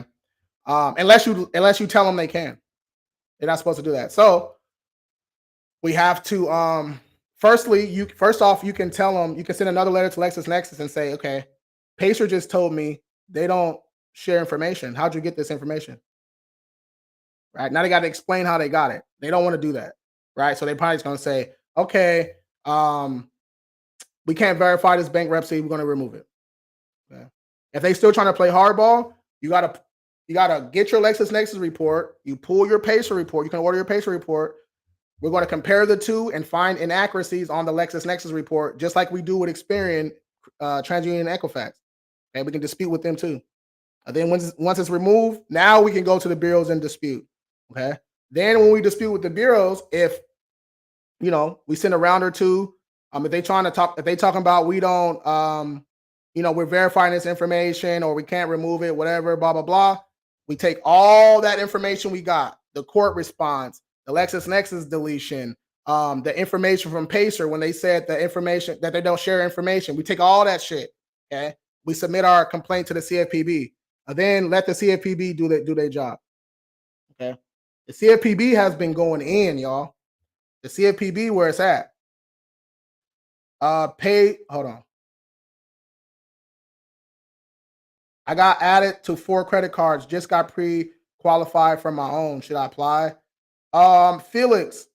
Unless you tell them they can. They're not supposed to do that. So we have to first off, you can tell them, you can send another letter to LexisNexis and say, okay, Pacer just told me they don't share information. How'd you get this information? Right. Now they got to explain how they got it. They don't want to do that. Right. So they probably just gonna say, okay, we can't verify this bankruptcy, we're gonna remove it. Okay. If they still trying to play hardball, you gotta get your LexisNexis report. You pull your Pacer report. You can order your Pacer report. We're going to compare the two and find inaccuracies on the LexisNexis report, just like we do with Experian, TransUnion, and Equifax. Okay, we can dispute with them too. And then once it's removed, now we can go to the bureaus and dispute. Okay. Then when we dispute with the bureaus, if we send a round or two, if they talking about we don't, we're verifying this information or we can't remove it, whatever, blah blah blah. We take all that information we got, the court response, the LexisNexis deletion, the information from Pacer when they said the information that they don't share information. We take all that shit. Okay, we submit our complaint to the CFPB, and then let the CFPB do their job. Okay, the CFPB has been going in, y'all. The CFPB, where it's at. Hold on. I got added to 4 credit cards. Just got pre-qualified for my own. Should I apply? Felix.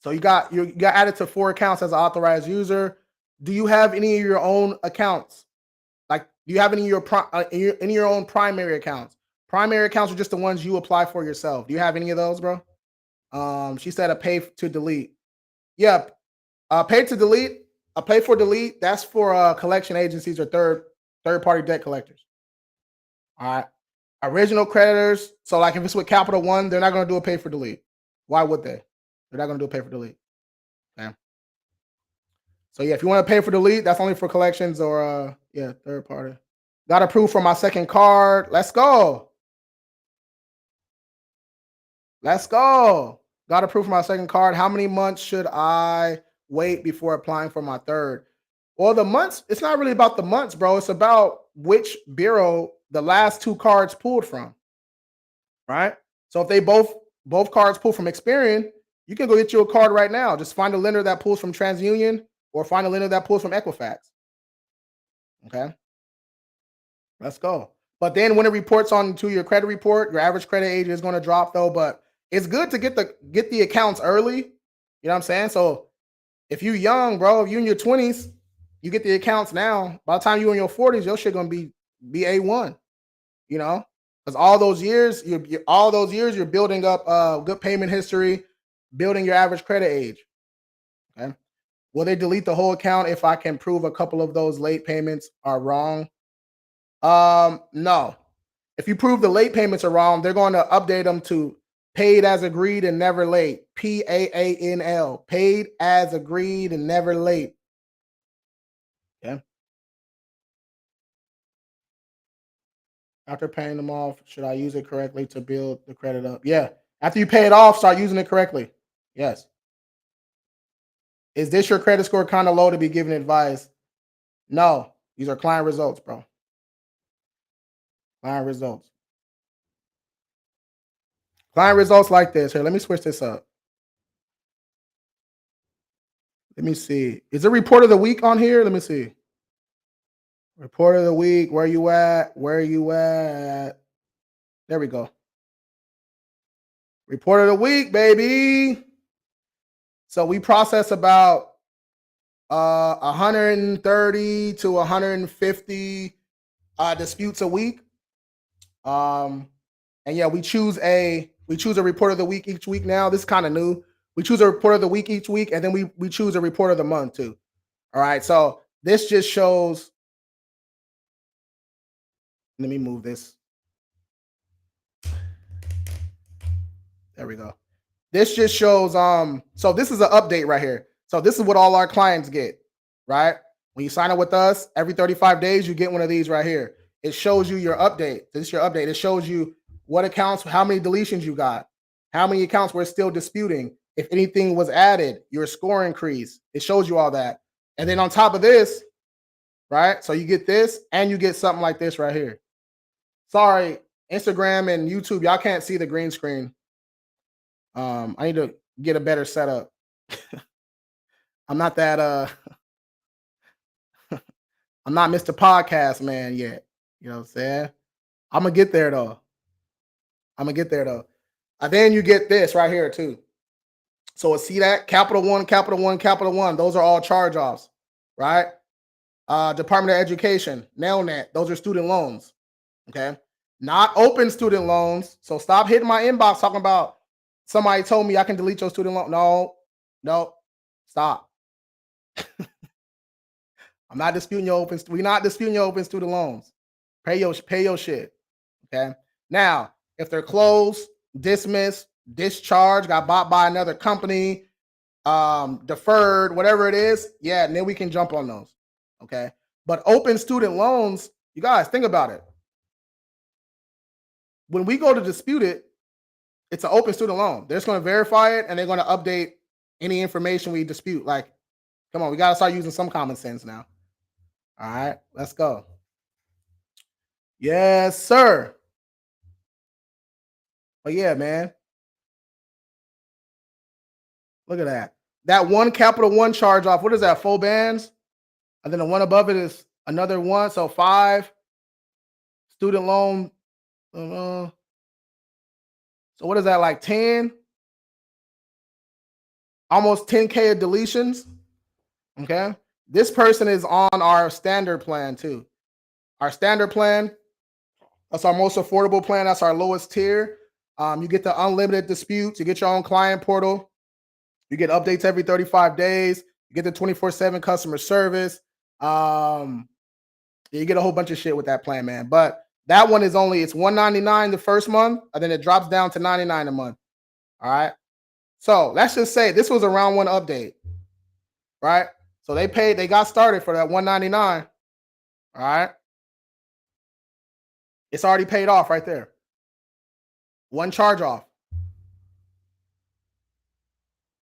So you got added to 4 accounts as an authorized user. Do you have any of your own accounts? Like, do you have any of your own primary accounts? Primary accounts are just the ones you apply for yourself. Do you have any of those, bro? She said a pay to delete. Yep. Pay to delete. A pay for delete. That's for collection agencies or third-party debt collectors. All right. Original creditors. So like if it's with Capital One, they're not going to do a pay for delete. Why would they? They're not going to do a pay for delete. Okay. So yeah, if you want to pay for delete, that's only for collections or third party. Got approved for my second card. Let's go. Let's go. Got approved for my second card. How many months should I wait before applying for my third? Well, the months, it's not really about the months, bro. It's about which bureau the last 2 cards pulled from, right? So if they both cards pull from Experian, you can go get you a card right now. Just find a lender that pulls from TransUnion or find a lender that pulls from Equifax. Okay, let's go. But then when it reports on to your credit report, your average credit age is going to drop though. But it's good to get the accounts early. You know what I'm saying? So if you're young, bro, if you're in your 20s, you get the accounts now. By the time you're in your 40s, your shit gonna be A1. You know, because all those years you're building up good payment history, building your average credit age. Okay. Will they delete the whole account if I can prove a couple of those late payments are wrong? No. If you prove the late payments are wrong, they're going to update them to paid as agreed and never late. PAANL. Paid as agreed and never late. Okay. After paying them off, should I use it correctly to build the credit up? Yeah. After you pay it off, start using it correctly. Yes. Is this your credit score kind of low to be giving advice? No. These are client results, bro. Client results. Client results like this. Here, let me switch this up. Let me see. Is it report of the week on here? Let me see. Report of the week. Where you at? Where you at? There we go. Report of the week, baby. So we process about 130 to 150 disputes a week. And yeah, we choose a report of the week each week now. This is kind of new. We choose a report of the week each week, and then we choose a report of the month too. All right. So this just shows. Let me move this. There we go. This just shows, so this is an update right here. So this is what all our clients get, right? When you sign up with us, every 35 days, you get one of these right here. It shows you your update. This is your update. It shows you what accounts, how many deletions you got, how many accounts we're still disputing, if anything was added, your score increase. It shows you all that. And then on top of this, right? So you get this and you get something like this right here. Sorry, Instagram and YouTube, y'all can't see the green screen. I need to get a better setup. I'm not that I'm not Mr. Podcast Man yet. You know what I'm saying? I'm gonna get there though. And then you get this right here too. So see that Capital One, Capital One, Capital One. Those are all charge offs, right? Department of Education, Nailnet. Those are student loans. Okay, not open student loans. So stop hitting my inbox talking about somebody told me I can delete your student loan. No, stop. I'm not disputing your open. We're not disputing your open student loans. Pay your shit. Okay. Now, if they're closed, dismissed, discharged, got bought by another company, deferred, whatever it is, yeah, and then we can jump on those. Okay. But open student loans, you guys think about it. When we go to dispute it, it's an open student loan. They're just going to verify it and they're going to update any information we dispute. Like, come on, we got to start using some common sense now. All right, let's go. Yes, sir. But yeah, man. Look at that. That one Capital One charge off. What is that? 4 bands? And then the one above it is another one. So 5. Student loan. So what is that, like 10? Almost 10K of deletions. Okay. This person is on our standard plan too. Our standard plan, that's our most affordable plan. That's our lowest tier. You get the unlimited disputes. You get your own client portal. You get updates every 35 days. You get the 24/7 customer service. You get a whole bunch of shit with that plan, man. But that one is it's $199 the first month, and then it drops down to $99 a month. All right. So let's just say this was a round one update, right? So they got started for that $199. All right. It's already paid off right there. One charge off.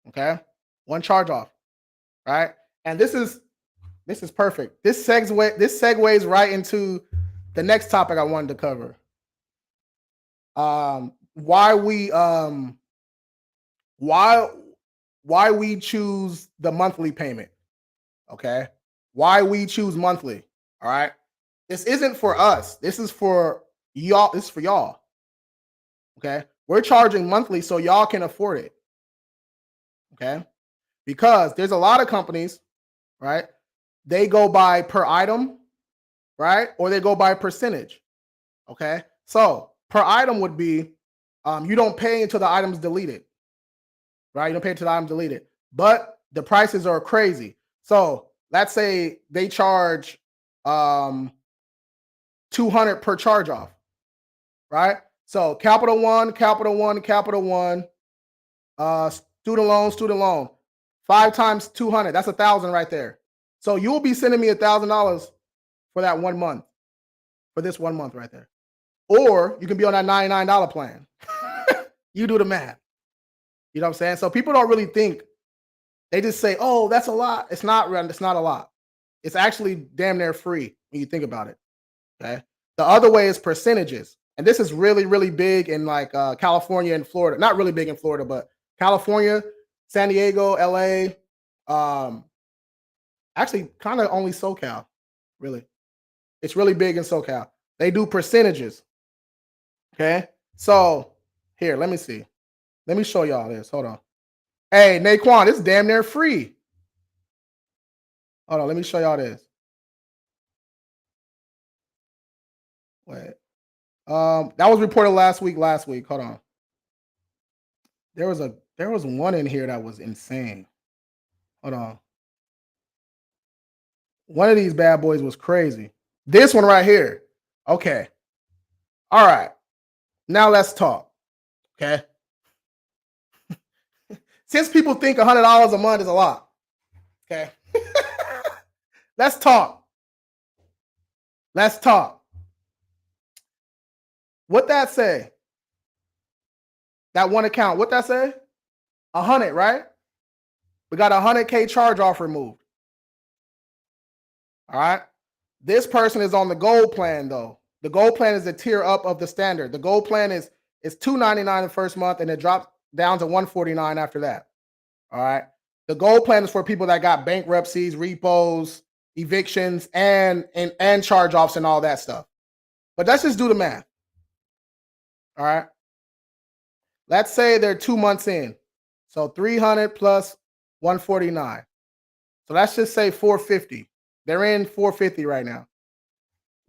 Okay. One charge off. Right. And this is perfect. This segues right into the next topic I wanted to cover. Why we choose the monthly payment. Okay. Why we choose monthly. All right. This isn't for us. This is for y'all. This is for y'all. Okay. We're charging monthly so y'all can afford it. Okay. Because there's a lot of companies, right? They go by per item, right? Or they go by percentage. Okay. So per item would be you don't pay until the item's deleted. Right? You don't pay until the item's deleted. But the prices are crazy. So let's say they charge $200 per charge off. Right? So Capital One, Capital One, Capital One, student loan. 5 times 200. That's 1,000 right there. So you'll be sending me $1,000 for that 1 month. For this 1 month right there. Or you can be on that $99 plan. You do the math. You know what I'm saying? So people don't really think. They just say, "Oh, that's a lot." It's not a lot. It's actually damn near free when you think about it. Okay. The other way is percentages. And this is really, really big in like California and Florida. Not really big in Florida, but California, San Diego, LA. Actually, kind of only SoCal, really. It's really big in SoCal. They do percentages. Okay. So here, let me see. Let me show y'all this. Hold on. Hey, Naquan, it's damn near free. Hold on, let me show y'all this. Wait. That was reported last week. Hold on. There was one in here that was insane. Hold on. One of these bad boys was crazy. This one right here. Okay. All right. Now let's talk. Okay. Since people think $100 a month is a lot. Okay. Let's talk. What that say? That one account, what that say? 100, right? We got 100K charge off removed. All right. This person is on the gold plan though. The gold plan is the tier up of the standard. The gold plan is $299 the first month and it drops down to $149 after that. All right. The gold plan is for people that got bankruptcies, repos, evictions, and charge offs and all that stuff. But let's just do the math. All right. Let's say they're 2 months in. So 300 plus 149. So let's just say 450. They're in 450 right now.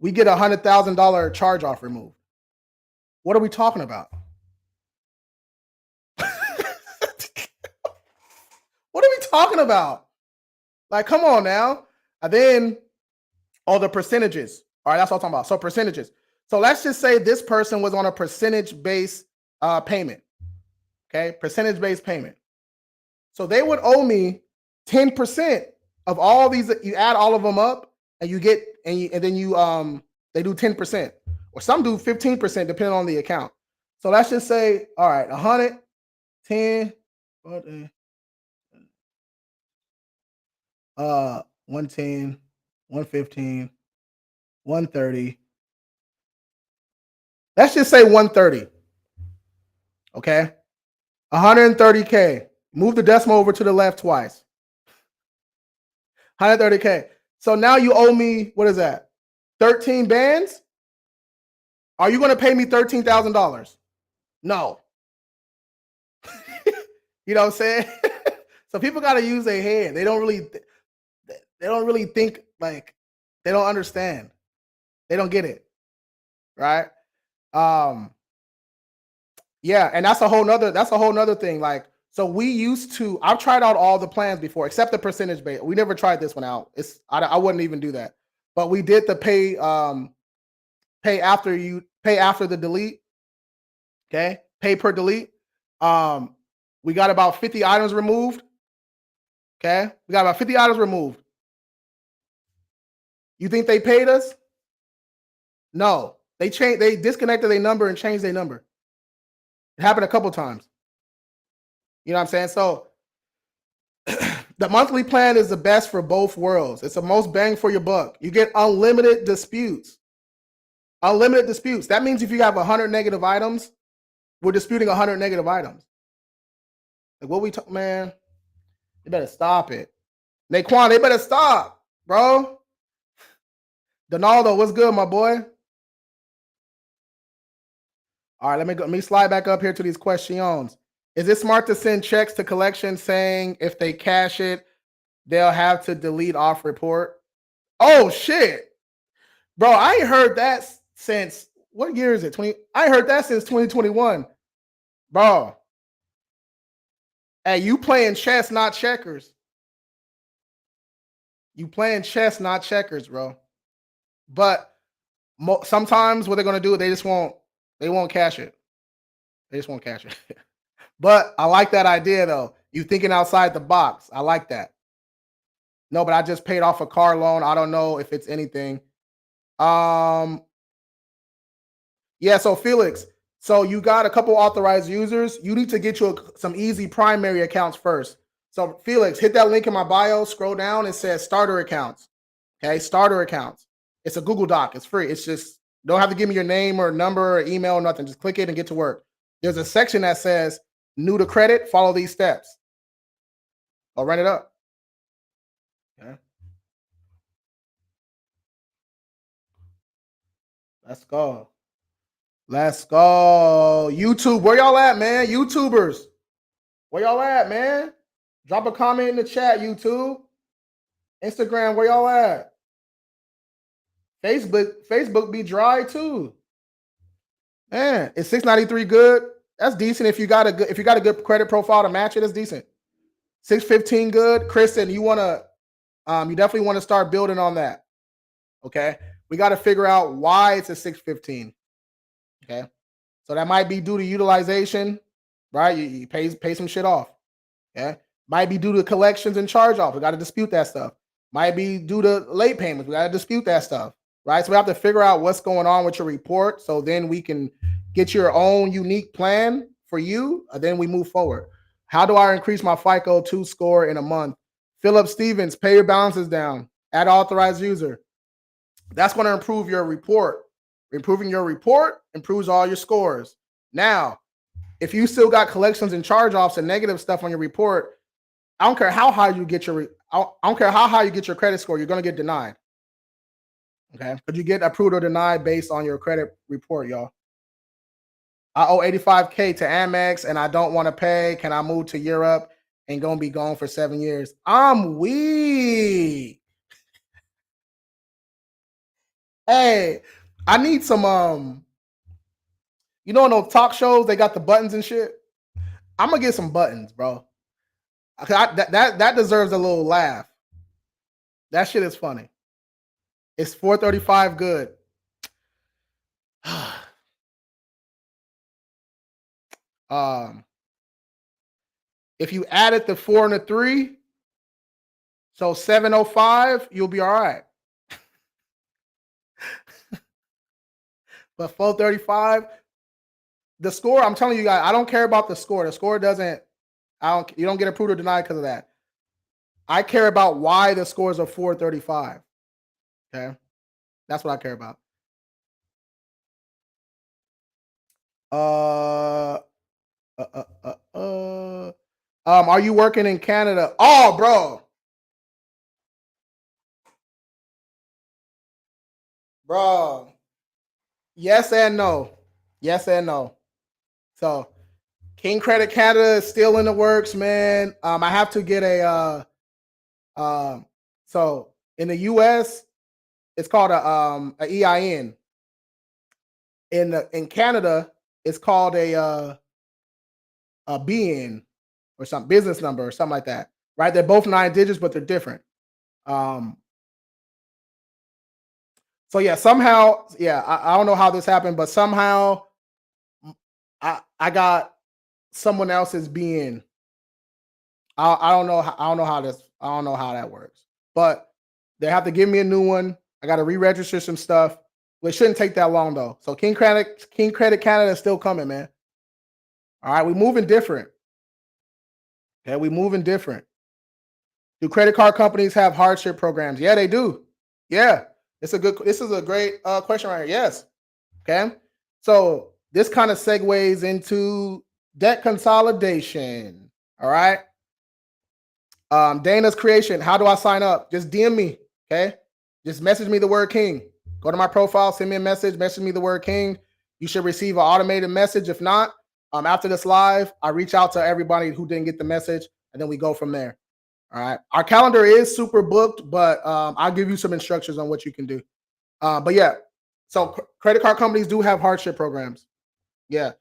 We get $100,000 charge off removed. What are we talking about? What are we talking about? Like, come on now. And then all the percentages. All right, that's what I'm talking about. So percentages. So let's just say this person was on a percentage-based payment. Okay, percentage-based payment. So they would owe me 10% of all these. You add all of them up, and you get, and then you they do 10%, or some do 15%, depending on the account. So let's just say, all right, 100, 10, 110, 115, 130. Let's just say 130. Okay. 130K. Move the decimal over to the left twice. 130K. So now you owe me, what is that? 13 bands? Are you going to pay me $13,000? No. You know what I'm saying? So people got to use their head. They don't really think, like, they don't understand. They don't get it. Right? Yeah, and that's a whole nother thing. Like, so we used to, I've tried out all the plans before, except the percentage base. We never tried this one out. I wouldn't even do that. But we did the pay after the delete. Okay, pay per delete. We got about 50 items removed. Okay, we got about 50 items removed. You think they paid us? No, they disconnected their number and changed their number. It happened a couple times. You know what I'm saying? So the monthly plan is the best for both worlds. It's the most bang for your buck. You get unlimited disputes. Unlimited disputes. That means if you have 100 negative items, we're disputing 100 negative items. Like, what we talk, man? You better stop it. Naquan, they better stop, bro. Donaldo, what's good, my boy? All right, let me slide back up here to these questions. Is it smart to send checks to collection saying if they cash it, they'll have to delete off report? Oh shit, bro! I ain't heard that since, what year is it? I heard that since 2021, bro. Hey, you playing chess, not checkers. You playing chess, not checkers, bro. But sometimes what they're gonna do, they won't cash it. They just won't cash it. But I like that idea though. You thinking outside the box. I like that. No, but I just paid off a car loan. I don't know if it's anything. Yeah, so Felix, so you got a couple authorized users. You need to get you some easy primary accounts first. So Felix, hit that link in my bio, scroll down, it says starter accounts. Okay, starter accounts. It's a Google Doc. It's free. It's just, don't have to give me your name or number or email or nothing. Just click it and get to work. There's a section that says new to credit, follow these steps. I'll run it up. Okay. Let's go. Let's go. YouTube, where y'all at, man? YouTubers, where y'all at, man? Drop a comment in the chat, YouTube. Instagram, where y'all at? Facebook be dry too. Man, is 693 good? That's decent if you got a good credit profile to match it. That's decent. 615 good. Kristen, you definitely want to start building on that. Okay, we got to figure out why it's a 615. Okay, so that might be due to utilization, right? You pay some shit off. Okay, might be due to collections and charge off. We got to dispute that stuff. Might be due to late payments. We got to dispute that stuff, right? So we have to figure out what's going on with your report, so then we can get your own unique plan for you, then we move forward. How do I increase my FICO 2 score in a month? Philip Stevens, pay your balances down. Add authorized user. That's going to improve your report. Improving your report improves all your scores. Now, if you still got collections and charge-offs and negative stuff on your report, I don't care how high you get your I don't care how high you get your credit score, you're going to get denied. Okay? But you get approved or denied based on your credit report, y'all. I owe $85K to Amex and I don't want to pay. Can I move to Europe and gonna be gone for 7 years? I'm weak. Hey, I need some you know, in those talk shows, they got the buttons and shit. I'm gonna get some buttons, bro. That deserves a little laugh. That shit is funny. It's 435 good. If you added the 4 and the 3, so 705, you'll be all right. But 435, the score, I'm telling you guys, I don't care about the score. The score doesn't, you don't get approved or denied because of that. I care about why the scores are 435. Okay. That's what I care about. Are you working in Canada? Oh, bro. Bro. Yes and no. Yes and no. So King Credit Canada is still in the works, man. I have to get a so in the US, it's called a EIN. In Canada, it's called a BN or some business number or something like that. Right? They're both 9 digits, but they're different. So yeah, somehow, yeah, I don't know how this happened, but somehow I got someone else's BN. I don't know how that works, but they have to give me a new one. I got to re-register some stuff. Well, it shouldn't take that long though. So King Credit Canada is still coming, man. All right, we moving different. Okay, we moving different. Do credit card companies have hardship programs? Yeah, they do. Yeah, this is a great question right here. Yes. Okay. So this kind of segues into debt consolidation. All right. Dana's creation. How do I sign up? Just DM me. Okay. Just message me the word King. Go to my profile, send me a message, message me the word King. You should receive an automated message. If not, after this live, I reach out to everybody who didn't get the message, and then we go from there. All right. Our calendar is super booked, but I'll give you some instructions on what you can do. But yeah, so credit card companies do have hardship programs. Yeah.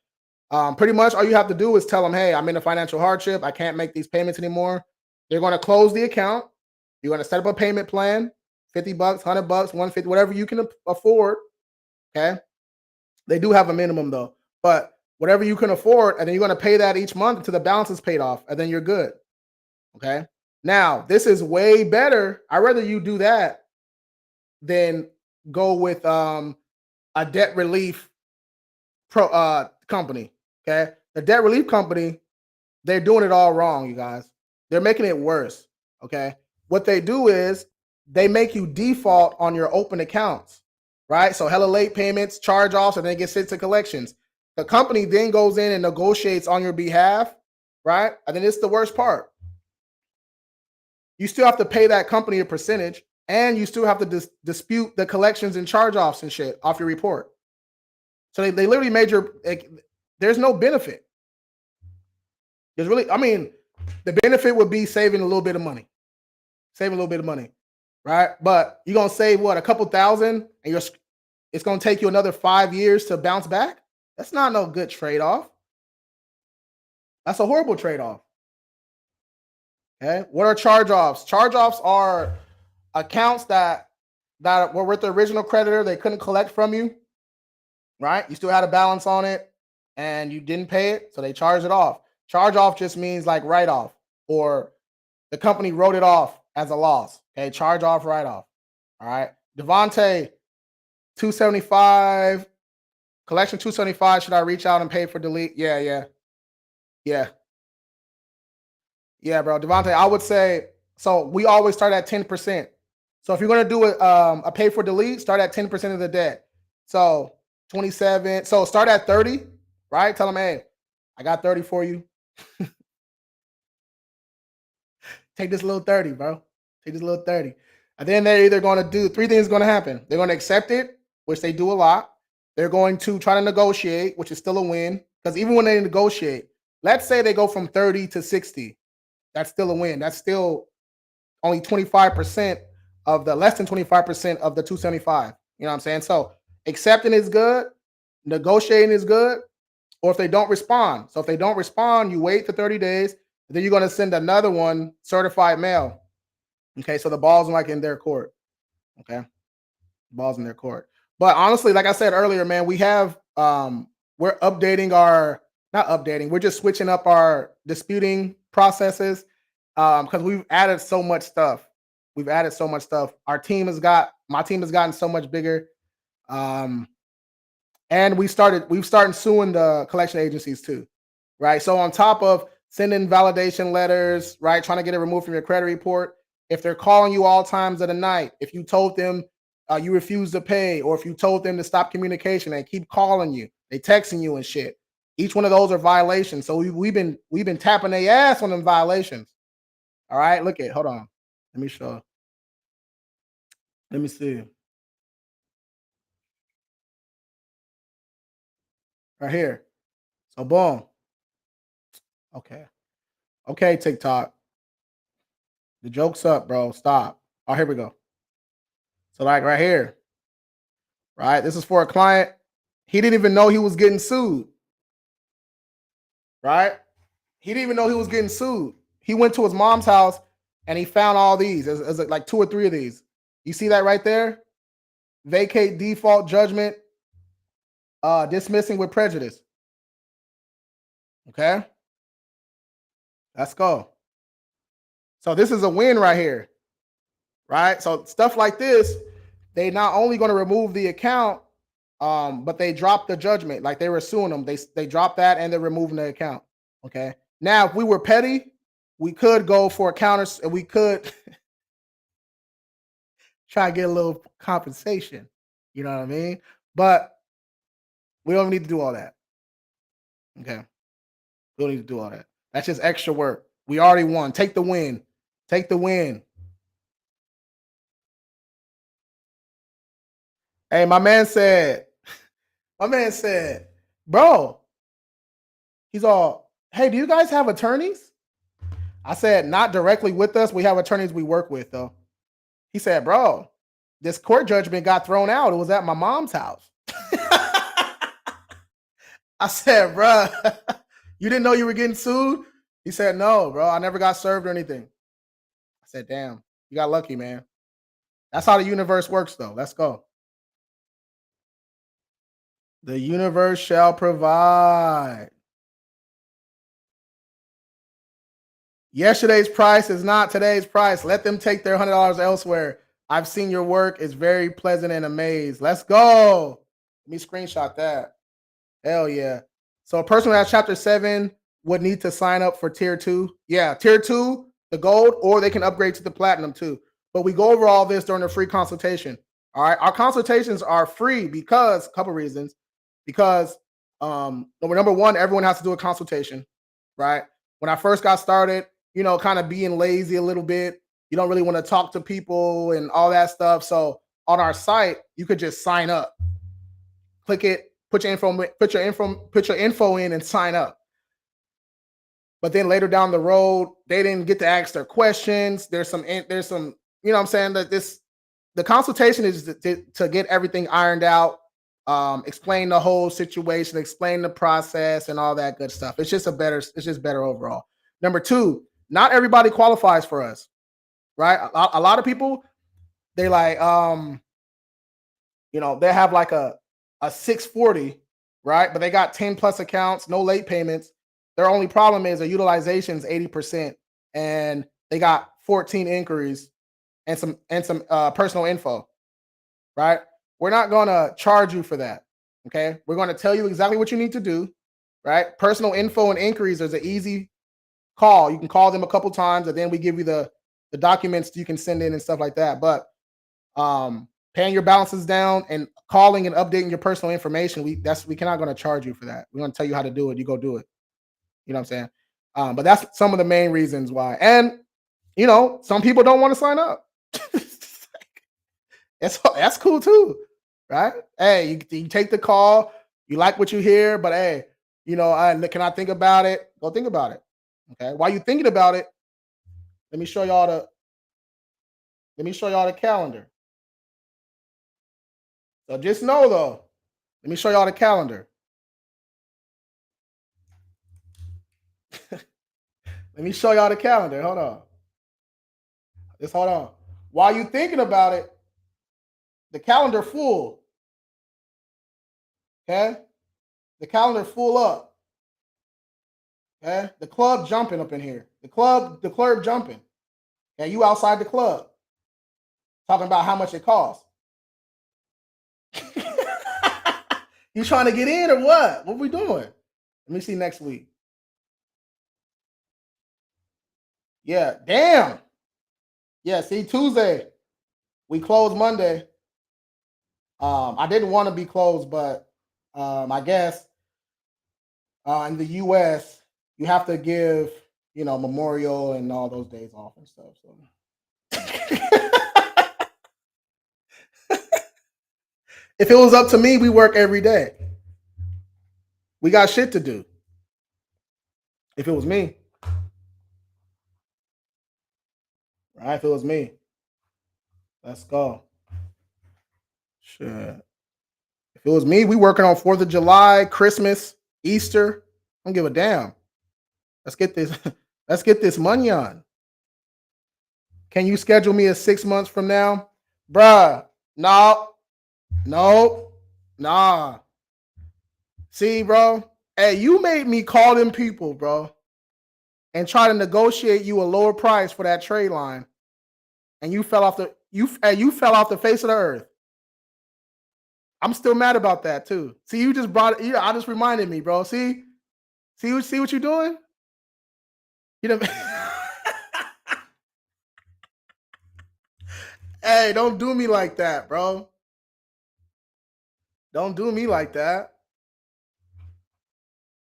Pretty much all you have to do is tell them, hey, I'm in a financial hardship. I can't make these payments anymore. They're going to close the account. You're going to set up a payment plan, $50, $100, $150, whatever you can afford. Okay. They do have a minimum though, but whatever you can afford, and then you're going to pay that each month until the balance is paid off, and then you're good. Okay. Now, this is way better. I'd rather you do that than go with a debt relief company. Okay. The debt relief company, they're doing it all wrong, you guys. They're making it worse. Okay. What they do is they make you default on your open accounts, right? So hella late payments, charge offs, and then it gets sent to collections. The company then goes in and negotiates on your behalf, right? And then it's the worst part. You still have to pay that company a percentage, and you still have to dispute the collections and charge offs and shit off your report. So they literally made there's no benefit. There's really, I mean, the benefit would be saving a little bit of money. Right? But you're gonna save what, a couple thousand, and it's gonna take you another 5 years to bounce back. That's not no good trade-off. That's a horrible trade-off. Okay. What are charge-offs? Charge-offs are accounts that were with the original creditor, they couldn't collect from you. Right? You still had a balance on it and you didn't pay it, so they charged it off. Charge off just means like write off, or the company wrote it off as a loss. Okay, charge off, write off. All right. Devontae, 275, collection 275. Should I reach out and pay for delete? Yeah. Yeah. Yeah, bro. Devontae, I would say so we always start at 10%. So if you're gonna do a pay for delete, start at 10% of the debt. So 27. So start at 30, right? Tell them, hey, I got 30 for you. Take this little 30, bro. Take this little 30. And then they're either going to do three things going to happen. They're going to accept it, which they do a lot. They're going to try to negotiate, which is still a win. Because even when they negotiate, let's say they go from 30 to 60, that's still a win. That's still only 25% of the less than 25% of the 275. You know what I'm saying? So accepting is good, negotiating is good, or if they don't respond. So if they don't respond, you wait for 30 days, then you're going to send another one certified mail. Okay, so the ball's like in their court. Okay, ball's in their court. But honestly, like I said earlier, man, we have we're updating our not updating, we're just switching up our disputing processes because we've added so much stuff. We've added so much stuff. Our team has got my team has gotten so much bigger. Um, and we've started suing the collection agencies too, right? So on top of sending validation letters, right, trying to get it removed from your credit report, if they're calling you all times of the night, if you told them you refuse to pay, or if you told them to stop communication, they keep calling you, they texting you and shit. Each one of those are violations. So we've been tapping their ass on them violations. All right, look at hold on, let me show. Let me see right here. So boom. Okay, okay, TikTok. The joke's up, bro. Stop. Oh, here we go. So, like right here, right? This is for a client. He didn't even know he was getting sued, right? He didn't even know he was getting sued. He went to his mom's house and he found all these. There's like two or three of these. You see that right there? Vacate default judgment, dismissing with prejudice. Okay, let's go. So this is a win right here, right? So stuff like this, they not only going to remove the account, but they dropped the judgment. Like they were suing them. They dropped that and they're removing the account. Okay. Now, if we were petty, we could go for a counter and we could try to get a little compensation. You know what I mean? But we don't need to do all that. Okay. We don't need to do all that. That's just extra work. We already won. Take the win. Take the win. Hey, my man said, bro, he's all, hey, do you guys have attorneys? I said, not directly with us. We have attorneys we work with, though. He said, bro, this court judgment got thrown out. It was at my mom's house. I said, bro, you didn't know you were getting sued? He said, no, bro, I never got served or anything. I said, damn, you got lucky, man. That's how the universe works, though. Let's go. The universe shall provide. Yesterday's price is not today's price. Let them take their $100 elsewhere. I've seen your work. It's very pleasant and amazed. Let's go. Let me screenshot that. Hell yeah. So a person who has chapter 7 would need to sign up for tier 2. Yeah, tier 2, the gold, or they can upgrade to the platinum too. But we go over all this during the free consultation. All right. Our consultations are free because a couple reasons. Because number one, everyone has to do a consultation, right? When I first got started, kind of being lazy a little bit. You don't really want to talk to people and all that stuff. So on our site, you could just sign up, click it, put your info in and sign up. But then later down the road, they didn't get to ask their questions. There's some, what I'm saying, that the consultation is to get everything ironed out, explain the whole situation, explain the process and all that good stuff. It's just better overall. Number two, not everybody qualifies for us, right? A lot of people, they like, they have like a 640, right? But they got 10 plus accounts, no late payments. Their only problem is their utilization is 80%, and they got 14 inquiries and some personal info, right? We're not going to charge you for that. Okay. We're going to tell you exactly what you need to do. right? Personal info and inquiries, there's an easy call. You can call them a couple times, and then we give you the documents you can send in and stuff like that. But paying your balances down and calling and updating your personal information, we cannot going to charge you for that. We're going to tell you how to do it. You go do it. You know what I'm saying? But that's some of the main reasons why. And some people don't want to sign up. That's cool too, right? Hey, you take the call. You like what you hear, but hey, can I think about it? Go think about it. Okay. While you're thinking about it, let me show y'all the calendar. So just know though, let me show y'all the calendar. Let me show y'all the calendar. Hold on. Just hold on. While you're thinking about it, the calendar full. Okay? The calendar full up. Okay? The club jumping up in here. The club jumping. Okay, you outside the club. Talking about how much it costs. You trying to get in or what? What we doing? Let me see next week. Yeah, damn. Yeah, see, Tuesday. We close Monday. I didn't want to be closed, but I guess in the US, you have to give, Memorial and all those days off and stuff. So if it was up to me, we work every day. We got shit to do. If it was me. Right? If it was me. Let's go. Shit. If it was me, we working on 4th of July, Christmas, Easter. I don't give a damn. Let's get this. Let's get this money on. Can you schedule me a 6 months from now? Bruh, no. Nah. See, bro. Hey, you made me call them people, bro, and try to negotiate you a lower price for that trade line. And you fell off the face of the earth. I'm still mad about that too. See, you just brought it. I just reminded me, bro. See what you're doing? You know. Hey, don't do me like that, bro. Don't do me like that.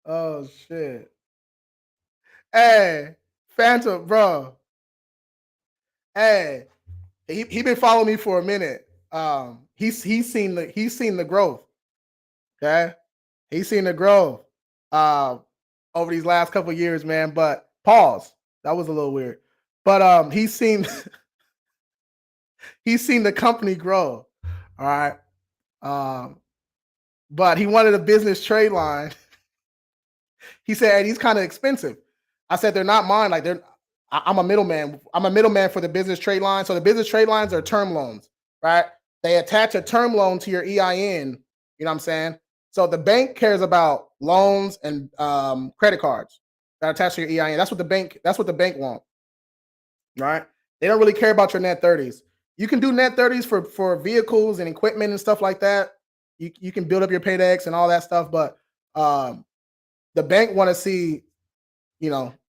Oh shit. Hey, Phantom, bro. Hey, he been following me for a minute. He's seen the growth. Okay, he's seen the growth over these last couple of years, man. But pause. That was a little weird. But he's seen the company grow. All right. But he wanted a business trade line. He said, and he's kind of expensive. I said, they're not mine. Like I'm a middleman. I'm a middleman for the business trade line. So the business trade lines are term loans, right? They attach a term loan to your EIN. You know what I'm saying? So the bank cares about loans and credit cards that are attached to your EIN. That's what the bank wants, right? They don't really care about your net 30s. You can do net 30s for vehicles and equipment and stuff like that. You can build up your paydex and all that stuff, but the bank want to see,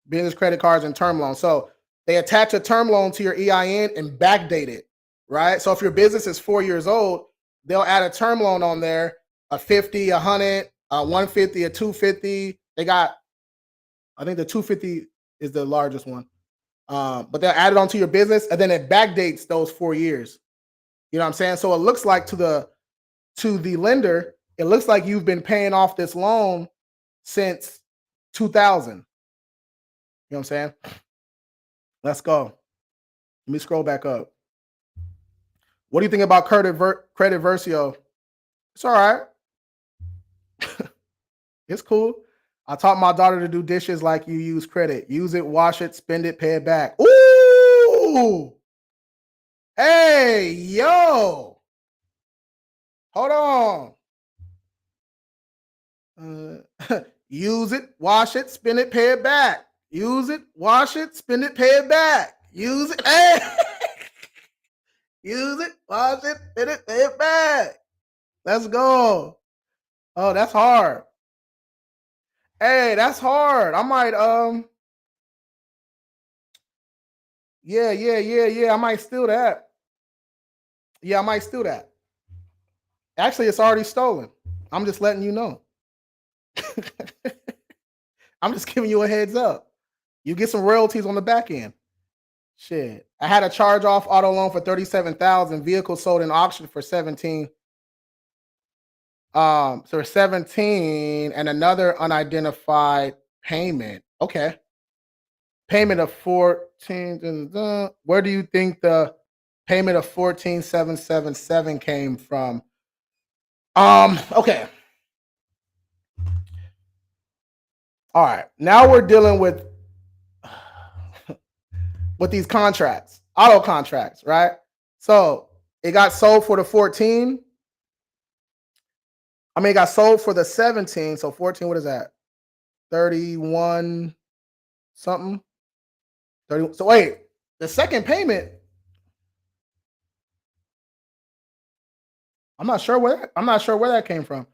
business credit cards and term loans. So they attach a term loan to your EIN and backdate it, right? So if your business is 4 years old, they'll add a term loan on there, a 50, a 100, a 150, a 250. They got, I think the 250 is the largest one. But they'll add it onto your business and then it backdates those 4 years. You know what I'm saying? So it looks like to the lender, it looks like you've been paying off this loan since 2000. You know what I'm saying? Let's go. Let me scroll back up. What do you think about Credit Versio? It's all right. It's cool. I taught my daughter to do dishes like you use credit. Use it, wash it, spend it, pay it back. Ooh! Hey, yo! Hold on. Use it, wash it, spend it, pay it back. Use it, wash it, spend it, pay it back. Use it, hey! Use it, wash it, spend it, pay it back. Let's go. Oh, that's hard. Hey, that's hard. I might yeah. I might steal that. Yeah, I might steal that. Actually, it's already stolen. I'm just letting you know. I'm just giving you a heads up. You get some royalties on the back end. Shit. I had a charge off auto loan for 37,000, vehicle sold in auction for 17. So 17 and another unidentified payment. Okay. Payment of 14. Where do you think the payment of 14,777 came from? Okay. All right. Now we're dealing with these contracts, auto contracts, right? So it got sold for the 14. I mean, it got sold for the 17. So 14, what is that? 31 something. 30. So wait, the second payment. I'm not sure where that came from.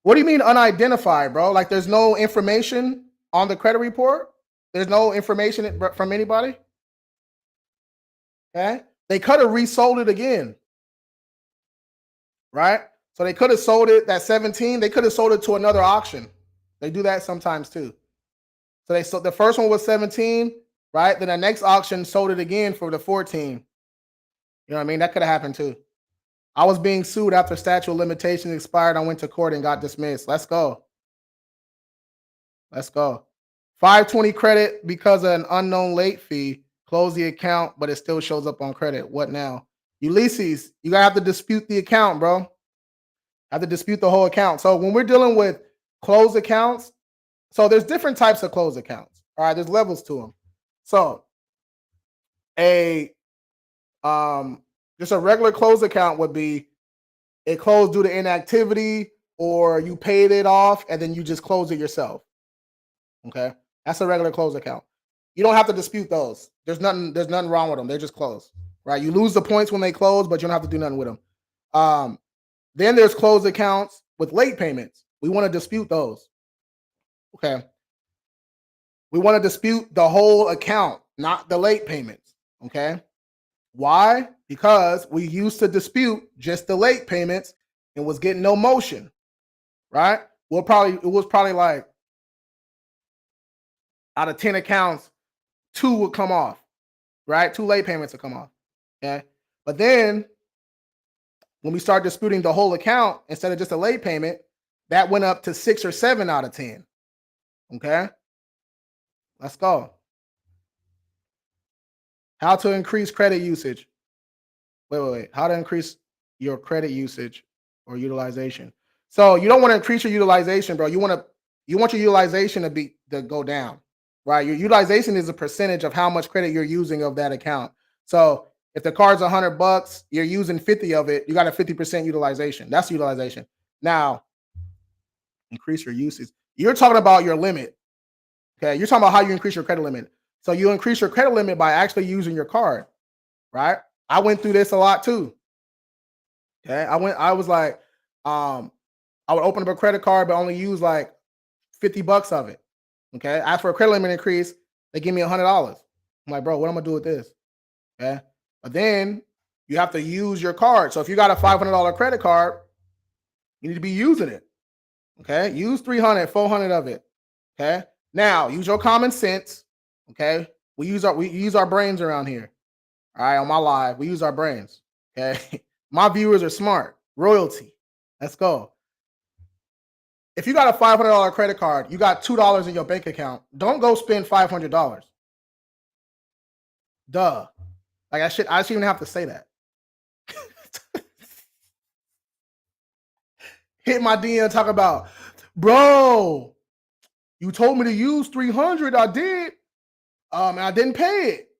What do you mean unidentified, bro? Like there's no information on the credit report? There's no information from anybody? Okay. They could have resold it again. Right? So they could have sold it that 17, they could have sold it to another auction. They do that sometimes too. So they sold the first one was 17, right? Then the next auction sold it again for the 14. You know what I mean? That could have happened too. I was being sued after statute of limitations expired. I went to court and got dismissed. Let's go. Let's go. 520 credit because of an unknown late fee. Close the account, but it still shows up on credit. What now? Ulysses, you gotta have to dispute the account, bro. Have to dispute the whole account. So when we're dealing with closed accounts, so there's different types of closed accounts. All right, there's levels to them. So just a regular closed account would be it closed due to inactivity, or you paid it off and then you just close it yourself. Okay, that's a regular closed account. You don't have to dispute those. There's nothing wrong with them. They're just closed, right? You lose the points when they close, but you don't have to do nothing with them. Then there's closed accounts with late payments. We want to dispute those. Okay. We want to dispute the whole account, not the late payments. Okay. Why? Because we used to dispute just the late payments and was getting no motion. Right? It was probably like out of 10 accounts, 2 would come off. Right? 2 late payments would come off. Okay. But then when we start disputing the whole account instead of just a late payment, that went up to 6 or 7 out of 10. Okay. Let's go. How to increase credit usage. Wait. How to increase your credit usage or utilization. So you don't want to increase your utilization, bro. You want your utilization to go down, right? Your utilization is a percentage of how much credit you're using of that account. So if the card's $100, you're using 50 of it, you got a 50% utilization. That's utilization. Now, increase your usage. You're talking about your limit. Okay, you're talking about how you increase your credit limit. So you increase your credit limit by actually using your card, right? I went through this a lot too. Okay, I was like, I would open up a credit card but only use like $50 of it. Okay, ask for a credit limit increase, they give me $100. I'm like, bro, what am I gonna do with this? Okay, but then you have to use your card. So if you got a $500 credit card, you need to be using it. Okay, use 300, 400 of it. Okay, now use your common sense. Okay, we use our brains around here. All right, on my live, we use our brains. Okay, my viewers are smart. Royalty. Let's go. If you got a $500 credit card, you got $2 in your bank account. Don't go spend $500. Duh. Like I shouldn't even have to say that. Hit my DM, talk about, bro, you told me to use 300. I did. And I didn't pay it.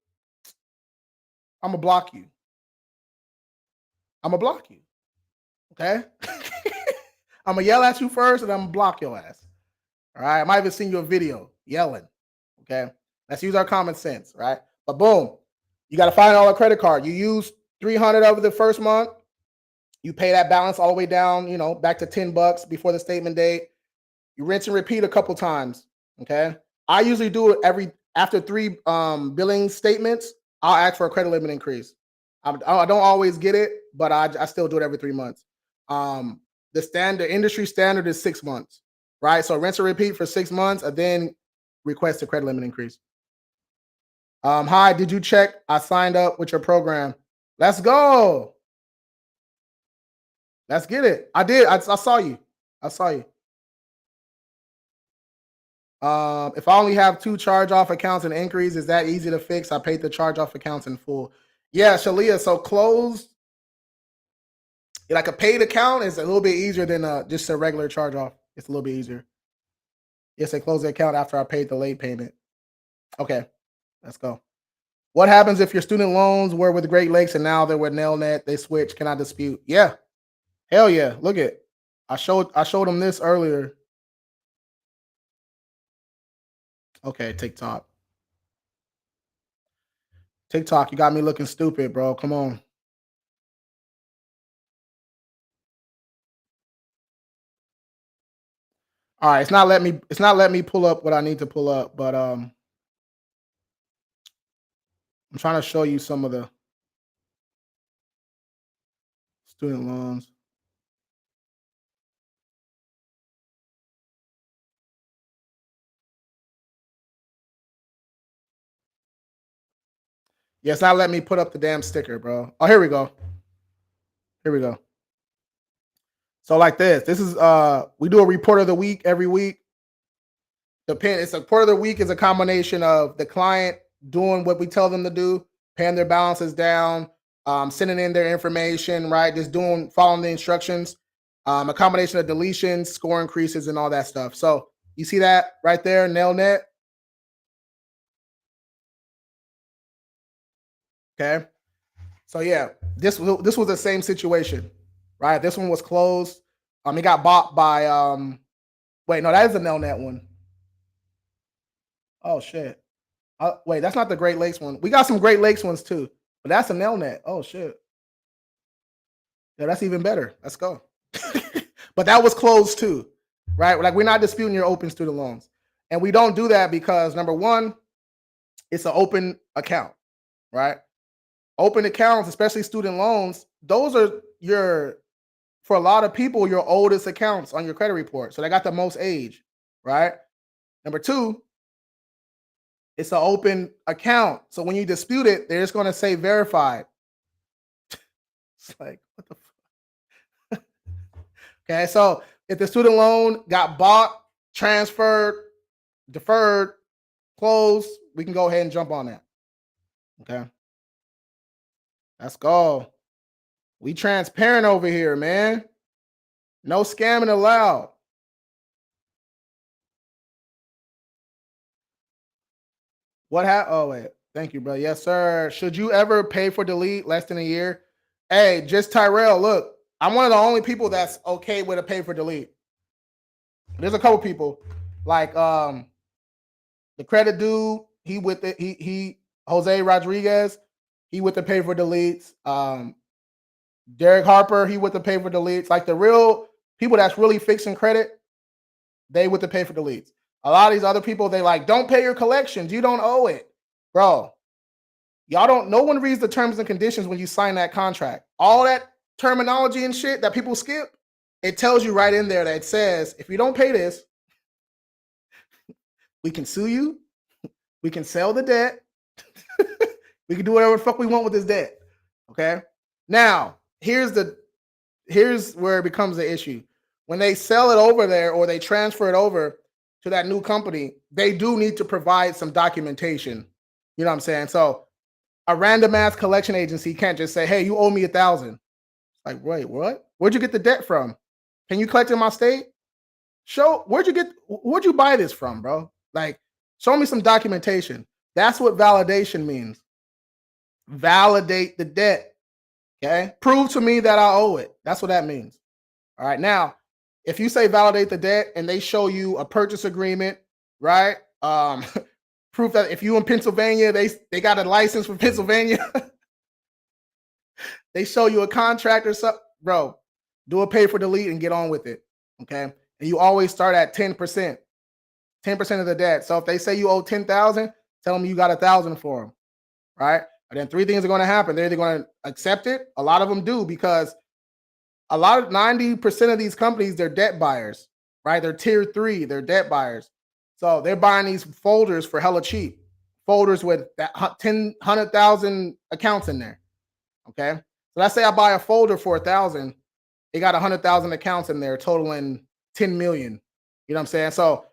I'm gonna block you. Okay. I'm gonna yell at you first, and I'm gonna block your ass. All right. I might even send you a video yelling. Okay. Let's use our common sense, right? But boom, you got a $500 credit card. You use 300 over the first month. You pay that balance all the way down, back to $10 before the statement date. You rinse and repeat a couple times. Okay. I usually do it after 3 billing statements. I'll ask for a credit limit increase. I don't always get it, but I still do it every 3 months. The industry standard is 6 months, right? So rinse and repeat for 6 months, and then request a credit limit increase. Hi, did you check? I signed up with your program. Let's go. Let's get it. I did. I saw you. I saw you. If I only have 2 charge off accounts and inquiries, is that easy to fix? I paid the charge off accounts in full. Yeah, Shalia. So closed, like a paid account is a little bit easier than just a regular charge off. It's a little bit easier. Yes, I closed the account after I paid the late payment. Okay, let's go. What happens if your student loans were with Great Lakes and now they're with Nelnet? They switch. Can I dispute? Yeah, hell yeah. Look at, I showed them this earlier. Okay, TikTok. TikTok, you got me looking stupid, bro. Come on. All right, it's not letting me pull up what I need to pull up, but I'm trying to show you some of the student loans. Yeah, it's not letting me put up the damn sticker, bro. Oh, here we go. Here we go. So like this. This is we do a report of the week every week. It's a report of the week is a combination of the client doing what we tell them to do, paying their balances down, sending in their information, right? Just following the instructions. A combination of deletions, score increases, and all that stuff. So you see that right there, Nelnet. Okay. So yeah, this was the same situation, right? This one was closed. It got bought by wait, no, that is a Nelnet one. Oh shit. Wait, that's not the Great Lakes one. We got some Great Lakes ones too, but that's a Nelnet. Oh shit. Yeah, that's even better. Let's go. But that was closed too, right? Like we're not disputing your open student loans, and we don't do that because number one, it's an open account, right? Open accounts, especially student loans, those are for a lot of people, your oldest accounts on your credit report. So they got the most age, right? Number two, it's an open account. So when you dispute it, they're just going to say verified. It's like, what the fuck? Okay. So if the student loan got bought, transferred, deferred, closed, we can go ahead and jump on that. Okay. Let's go. We transparent over here, man. No scamming allowed. What happened? Oh, wait. Thank you, bro. Yes, sir. Should you ever pay for delete less than a year? Hey, just Tyrell, look, I'm one of the only people that's okay with a pay for delete. There's a couple people like the credit dude, he with it, he Jose Rodriguez, he with the pay for deletes. Derek Harper, he with the pay for deletes. Like the real people that's really fixing credit, they with the pay for deletes. A lot of these other people, they like, don't pay your collections. You don't owe it. Bro, y'all don't, no one reads the terms and conditions when you sign that contract. All that terminology and shit that people skip, it tells you right in there that it says, if you don't pay this, we can sue you, we can sell the debt, we can do whatever the fuck we want with this debt. Okay. Now, here's where it becomes the issue. When they sell it over there or they transfer it over to that new company, they do need to provide some documentation. You know what I'm saying? So a random ass collection agency can't just say, hey, you owe me 1,000. Like, wait, what? Where'd you get the debt from? Can you collect in my state? Where'd you buy this from, bro? Like, show me some documentation. That's what validation means. Validate the debt. Okay. Prove to me that I owe it. That's what that means. All right. Now, if you say validate the debt and they show you a purchase agreement, right? Proof that if you in Pennsylvania, they got a license for Pennsylvania. They show you a contract or something, bro. Do a pay for delete and get on with it. Okay. And you always start at 10%. 10% of the debt. So if they say you owe 10,000, tell them you got 1,000 for them, right? And then three things are going to happen. They're either going to accept it. A lot of them do, because a lot of 90% of these companies, they're debt buyers, right? They're tier 3, they're debt buyers. So they're buying these folders for hella cheap, folders with that 100,000 accounts in there. Okay. So let's say I buy a folder for 1,000. It got 100,000 accounts in there, totaling 10 million. You know what I'm saying? So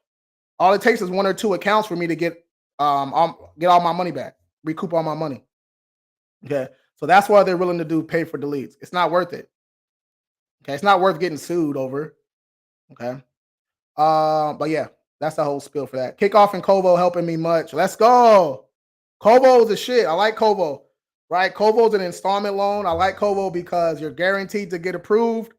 all it takes is one or two accounts for me to get all my money back, recoup all my money. Okay. So that's why they're willing to do pay for deletes. It's not worth it. Okay. It's not worth getting sued over. Okay. But yeah, that's the whole spiel for that. Kickoff and Kovo helping me much. Let's go. Kovo is the shit. I like Kovo. Right? Kovo's an installment loan. I like Kovo because you're guaranteed to get approved.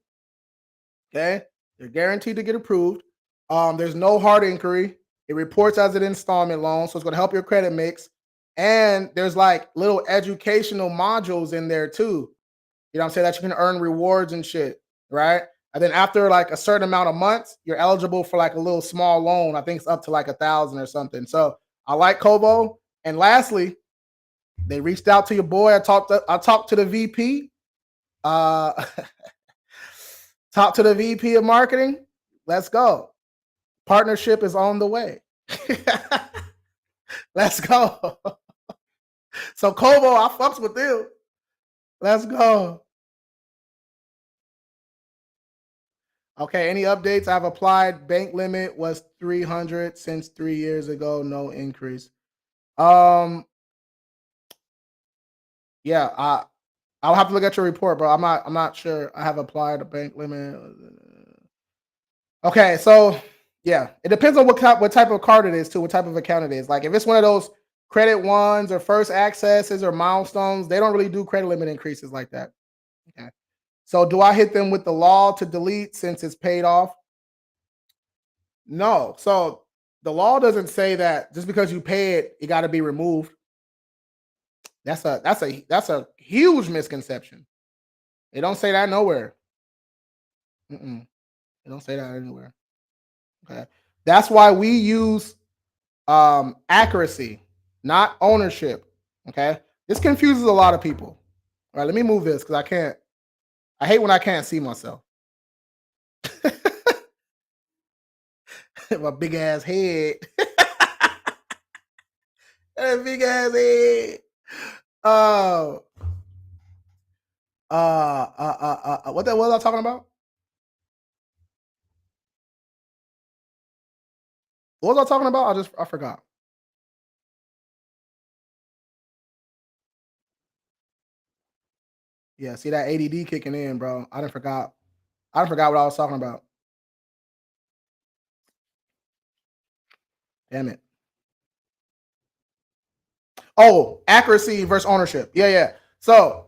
Okay. You're guaranteed to get approved. There's no hard inquiry. It reports as an installment loan, so it's going to help your credit mix. And there's like little educational modules in there too. You know what I'm saying? That you can earn rewards and shit, right? And then after like a certain amount of months, you're eligible for like a little small loan. I think it's up to like 1,000 or something. So I like Kovo. And lastly, they reached out to your boy. I talked to the VP. Talk to the VP of marketing. Let's go. Partnership is on the way. Let's go. So Kovo, I fucks with them. Let's go. Okay, any updates? I've applied. Bank limit was 300 since 3 years ago. No increase. Yeah, I'll have to look at your report, bro. I'm not sure. I have applied a bank limit. Okay, so yeah, it depends on what type of card it is too, what type of account it is. Like if it's one of those credit ones or first accesses or milestones, they don't really do credit limit increases like that. Okay. So do I hit them with the law to delete since it's paid off? No. So the law doesn't say that just because you pay it, it got to be removed. That's a huge misconception. They don't say that nowhere. They don't say that anywhere. Okay. That's why we use accuracy, not ownership. Okay. This confuses a lot of people. All right, let me move this because I hate when I can't see myself. My big ass head. That big ass head. What was I talking about? What was I talking about? I forgot. Yeah, see that ADD kicking in, bro. I forgot what I was talking about. Damn it. Oh, accuracy versus ownership. Yeah. So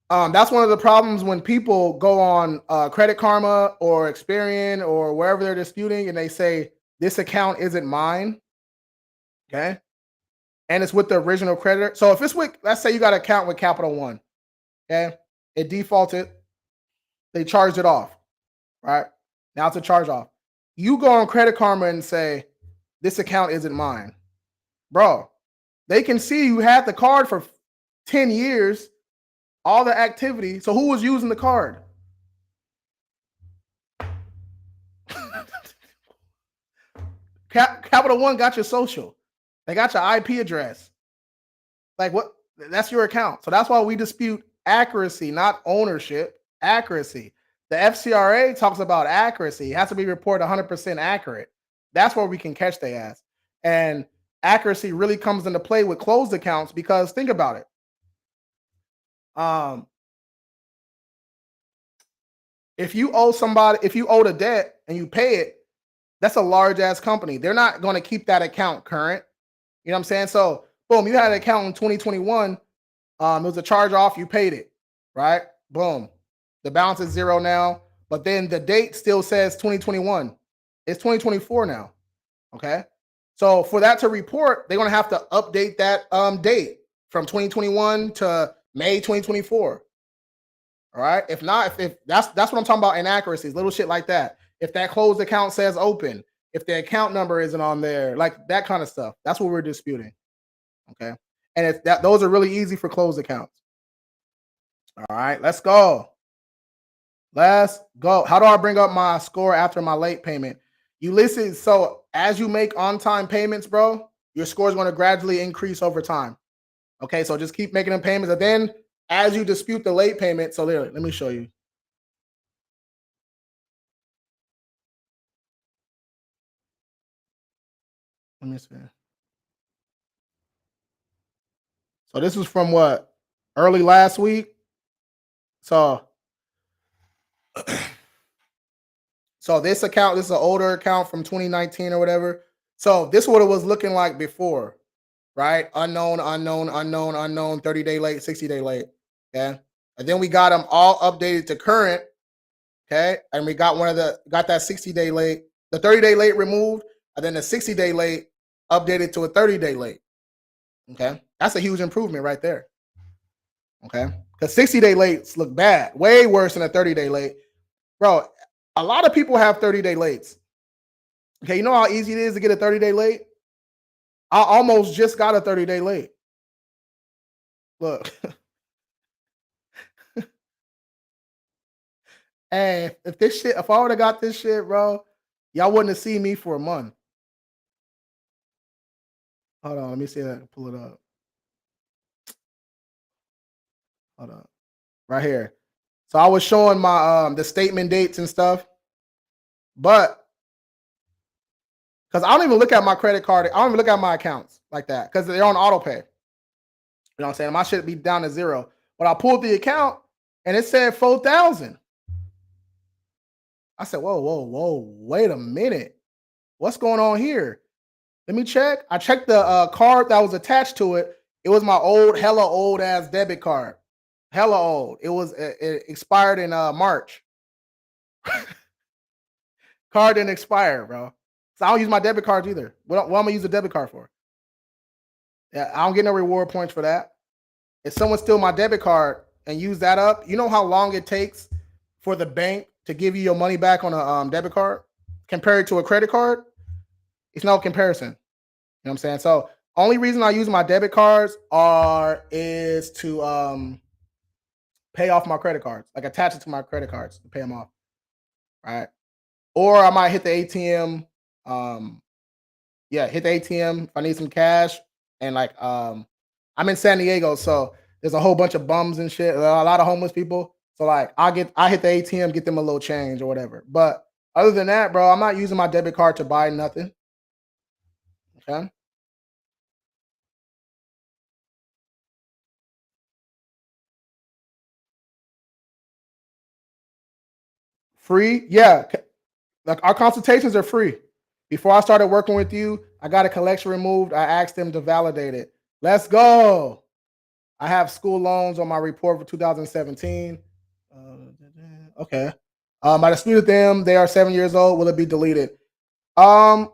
that's one of the problems when people go on Credit Karma or Experian or wherever they're disputing and they say this account isn't mine. Okay. And it's with the original creditor. So if it's with, let's say you got an account with Capital One. Okay. It defaulted. They charged it off. Right. Now it's a charge off. You go on Credit Karma and say, this account isn't mine. Bro, they can see you had the card for 10 years, all the activity. So who was using the card? Capital One got your social. They got your IP address. Like what? That's your account. So that's why we dispute accuracy, not ownership. Accuracy. The FCRA talks about accuracy. It has to be reported 100% accurate. That's where we can catch their ass. And accuracy really comes into play with closed accounts because think about it. If you owe a debt and you pay it, that's a large ass company. They're not going to keep that account current. You know what I'm saying? So boom, you had an account in 2021. It was a charge off. You paid it, right? Boom. The balance is zero now, but then the date still says 2021. It's 2024 now. Okay. So for that to report, they're going to have to update that date from 2021 to May 2024. All right. If not, if that's what I'm talking about, inaccuracies, little shit like that. If that closed account says open, if the account number isn't on there, like that kind of stuff. That's what we're disputing. Okay. And if that those are really easy for closed accounts. All right, let's go. Let's go. How do I bring up my score after my late payment? You listen. So as you make on-time payments, bro, your score is going to gradually increase over time. Okay, so just keep making them payments. And then as you dispute the late payment, so there, let me show you. Let me see. So this was from what? Early last week. So so this account, this is an older account from 2019 or whatever. So this is what it was looking like before, right? Unknown, unknown, unknown, unknown, 30-day late, 60-day late. Okay. And then we got them all updated to current. Okay. And we got got that 60-day late, the 30-day late removed, and then the 60-day late updated to a 30-day late. Okay. That's a huge improvement right there. Okay. Because 60-day lates look bad, way worse than a 30-day late. Bro, a lot of people have 30-day lates. Okay. You know how easy it is to get a 30-day late? I almost just got a 30-day late. Look. And if I would have got this shit, bro, y'all wouldn't have seen me for a month. Hold on, let me see if I can pull it up. Hold on. Right here. So I was showing my the statement dates and stuff, but because I don't even look at my credit card, I don't even look at my accounts like that because they're on auto pay. You know what I'm saying? My shit be down to zero. But I pulled the account and it said 4,000. I said, whoa, wait a minute. What's going on here? Let me check. I checked the card that was attached to it. It was my hella old ass debit card. Hella old. It expired in March. Card didn't expire, bro. So I don't use my debit cards either. What am I gonna use a debit card for? Yeah, I don't get no reward points for that. If someone steal my debit card and use that up, you know how long it takes for the bank to give you your money back on a debit card compared to a credit card? It's no comparison. You know what I'm saying? So only reason I use my debit cards is to pay off my credit cards, like attach it to my credit cards to pay them off. Right. Or I might hit the ATM. Hit the ATM if I need some cash. And like I'm in San Diego, so there's a whole bunch of bums and shit, a lot of homeless people. So like I hit the ATM, get them a little change or whatever. But other than that, bro, I'm not using my debit card to buy nothing. Okay. Free? Yeah. Like our consultations are free. Before I started working with you, I got a collection removed. I asked them to validate it. Let's go. I have school loans on my report for 2017. Okay. I disputed them. They are 7 years old. Will it be deleted? Um,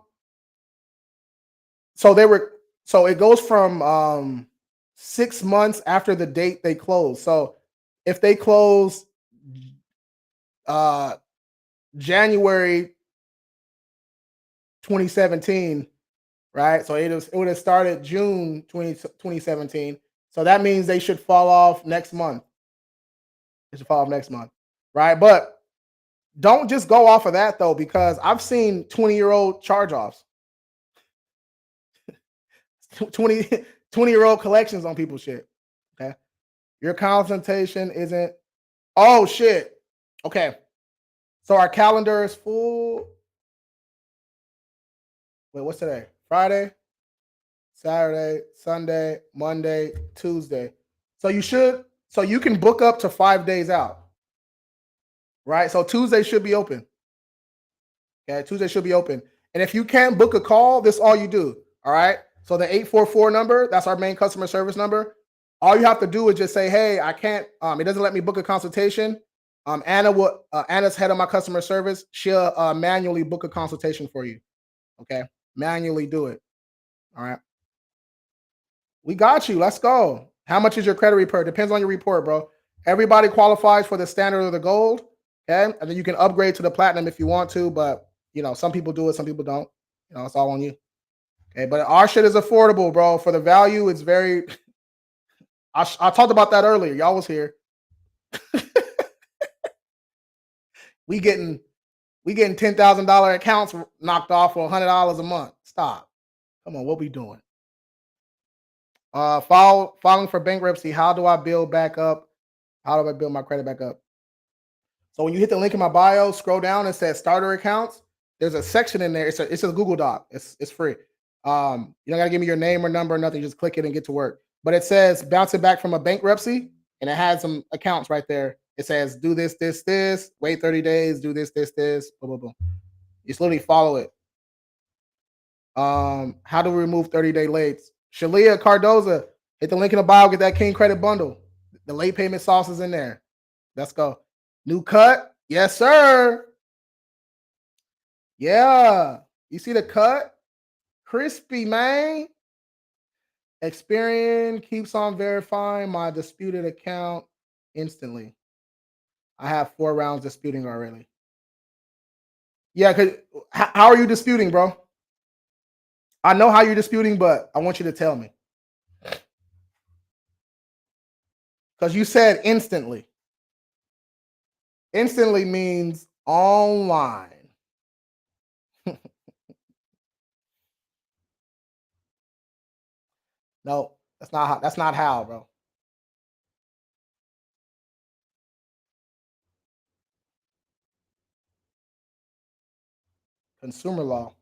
so it goes from 6 months after the date they close. So if they close January 2017, right? So it would have started June 2017. So that means they should fall off next month. It should fall off next month, right? But don't just go off of that though, because I've seen 20-year-old charge-offs, 20-year-old collections on people's shit. Okay. Your consultation isn't. Oh shit. Okay. So our calendar is full. Wait, what's today? Friday, Saturday, Sunday, Monday, Tuesday. So you can book up to 5 days out. Right? So Tuesday should be open. Okay, Tuesday should be open. And if you can't book a call, this is all you do. All right. So the 844 number, that's our main customer service number. All you have to do is just say, hey, I can't, it doesn't let me book a consultation. Anna's head of my customer service. She'll manually book a consultation for you. Okay. Manually do it. All right. We got you. Let's go. How much is your credit report? Depends on your report, bro. Everybody qualifies for the standard or the gold. Okay. And then you can upgrade to the platinum if you want to, but some people do it, some people don't. It's all on you. Okay, but our shit is affordable, bro. For the value, it's very. I talked about that earlier. Y'all was here. we getting $10,000 accounts knocked off for $100 a month. Stop. Come on, what we doing? Filing for bankruptcy. How do I build back up? How do I build my credit back up? So when you hit the link in my bio, scroll down and says starter accounts. There's a section in there. It's a Google Doc. It's free. You don't gotta give me your name or number or nothing. Just click it and get to work. But it says bounce it back from a bankruptcy, and it has some accounts right there. It says do this, this, this. Wait 30 days. Do this, this, this. Boom, boom, boom. You just literally follow it. How to remove 30-day lates. Shalia Cardoza, hit the link in the bio. Get that King Credit Bundle. The late payment sauce is in there. Let's go. New cut. Yes, sir. Yeah. You see the cut? Crispy, man. Experian keeps on verifying my disputed account instantly. I have 4 rounds disputing already. Yeah, because how are you disputing, bro? I know how you're disputing, but I want you to tell me. Because you said instantly. Instantly means online. No, that's not how, bro. Consumer law.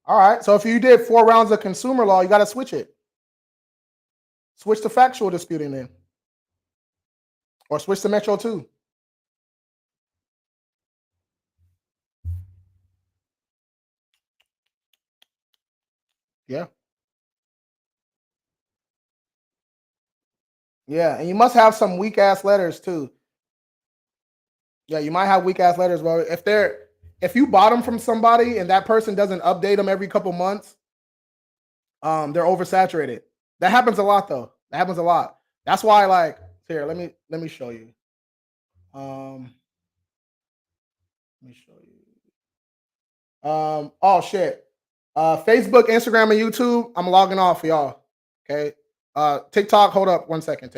All right. So if you did 4 rounds of consumer law, you got to switch it. Switch to factual disputing then. Or switch to Metro 2. Yeah. Yeah. And you must have some weak ass letters too. Yeah, you might have weak ass letters, bro. If you bought them from somebody and that person doesn't update them every couple months, they're oversaturated. That happens a lot though. That happens a lot. That's why, like, here, let me show you. Let me show you. Oh shit. Facebook, Instagram, and YouTube. I'm logging off for y'all. Okay. TikTok, hold up 1 second.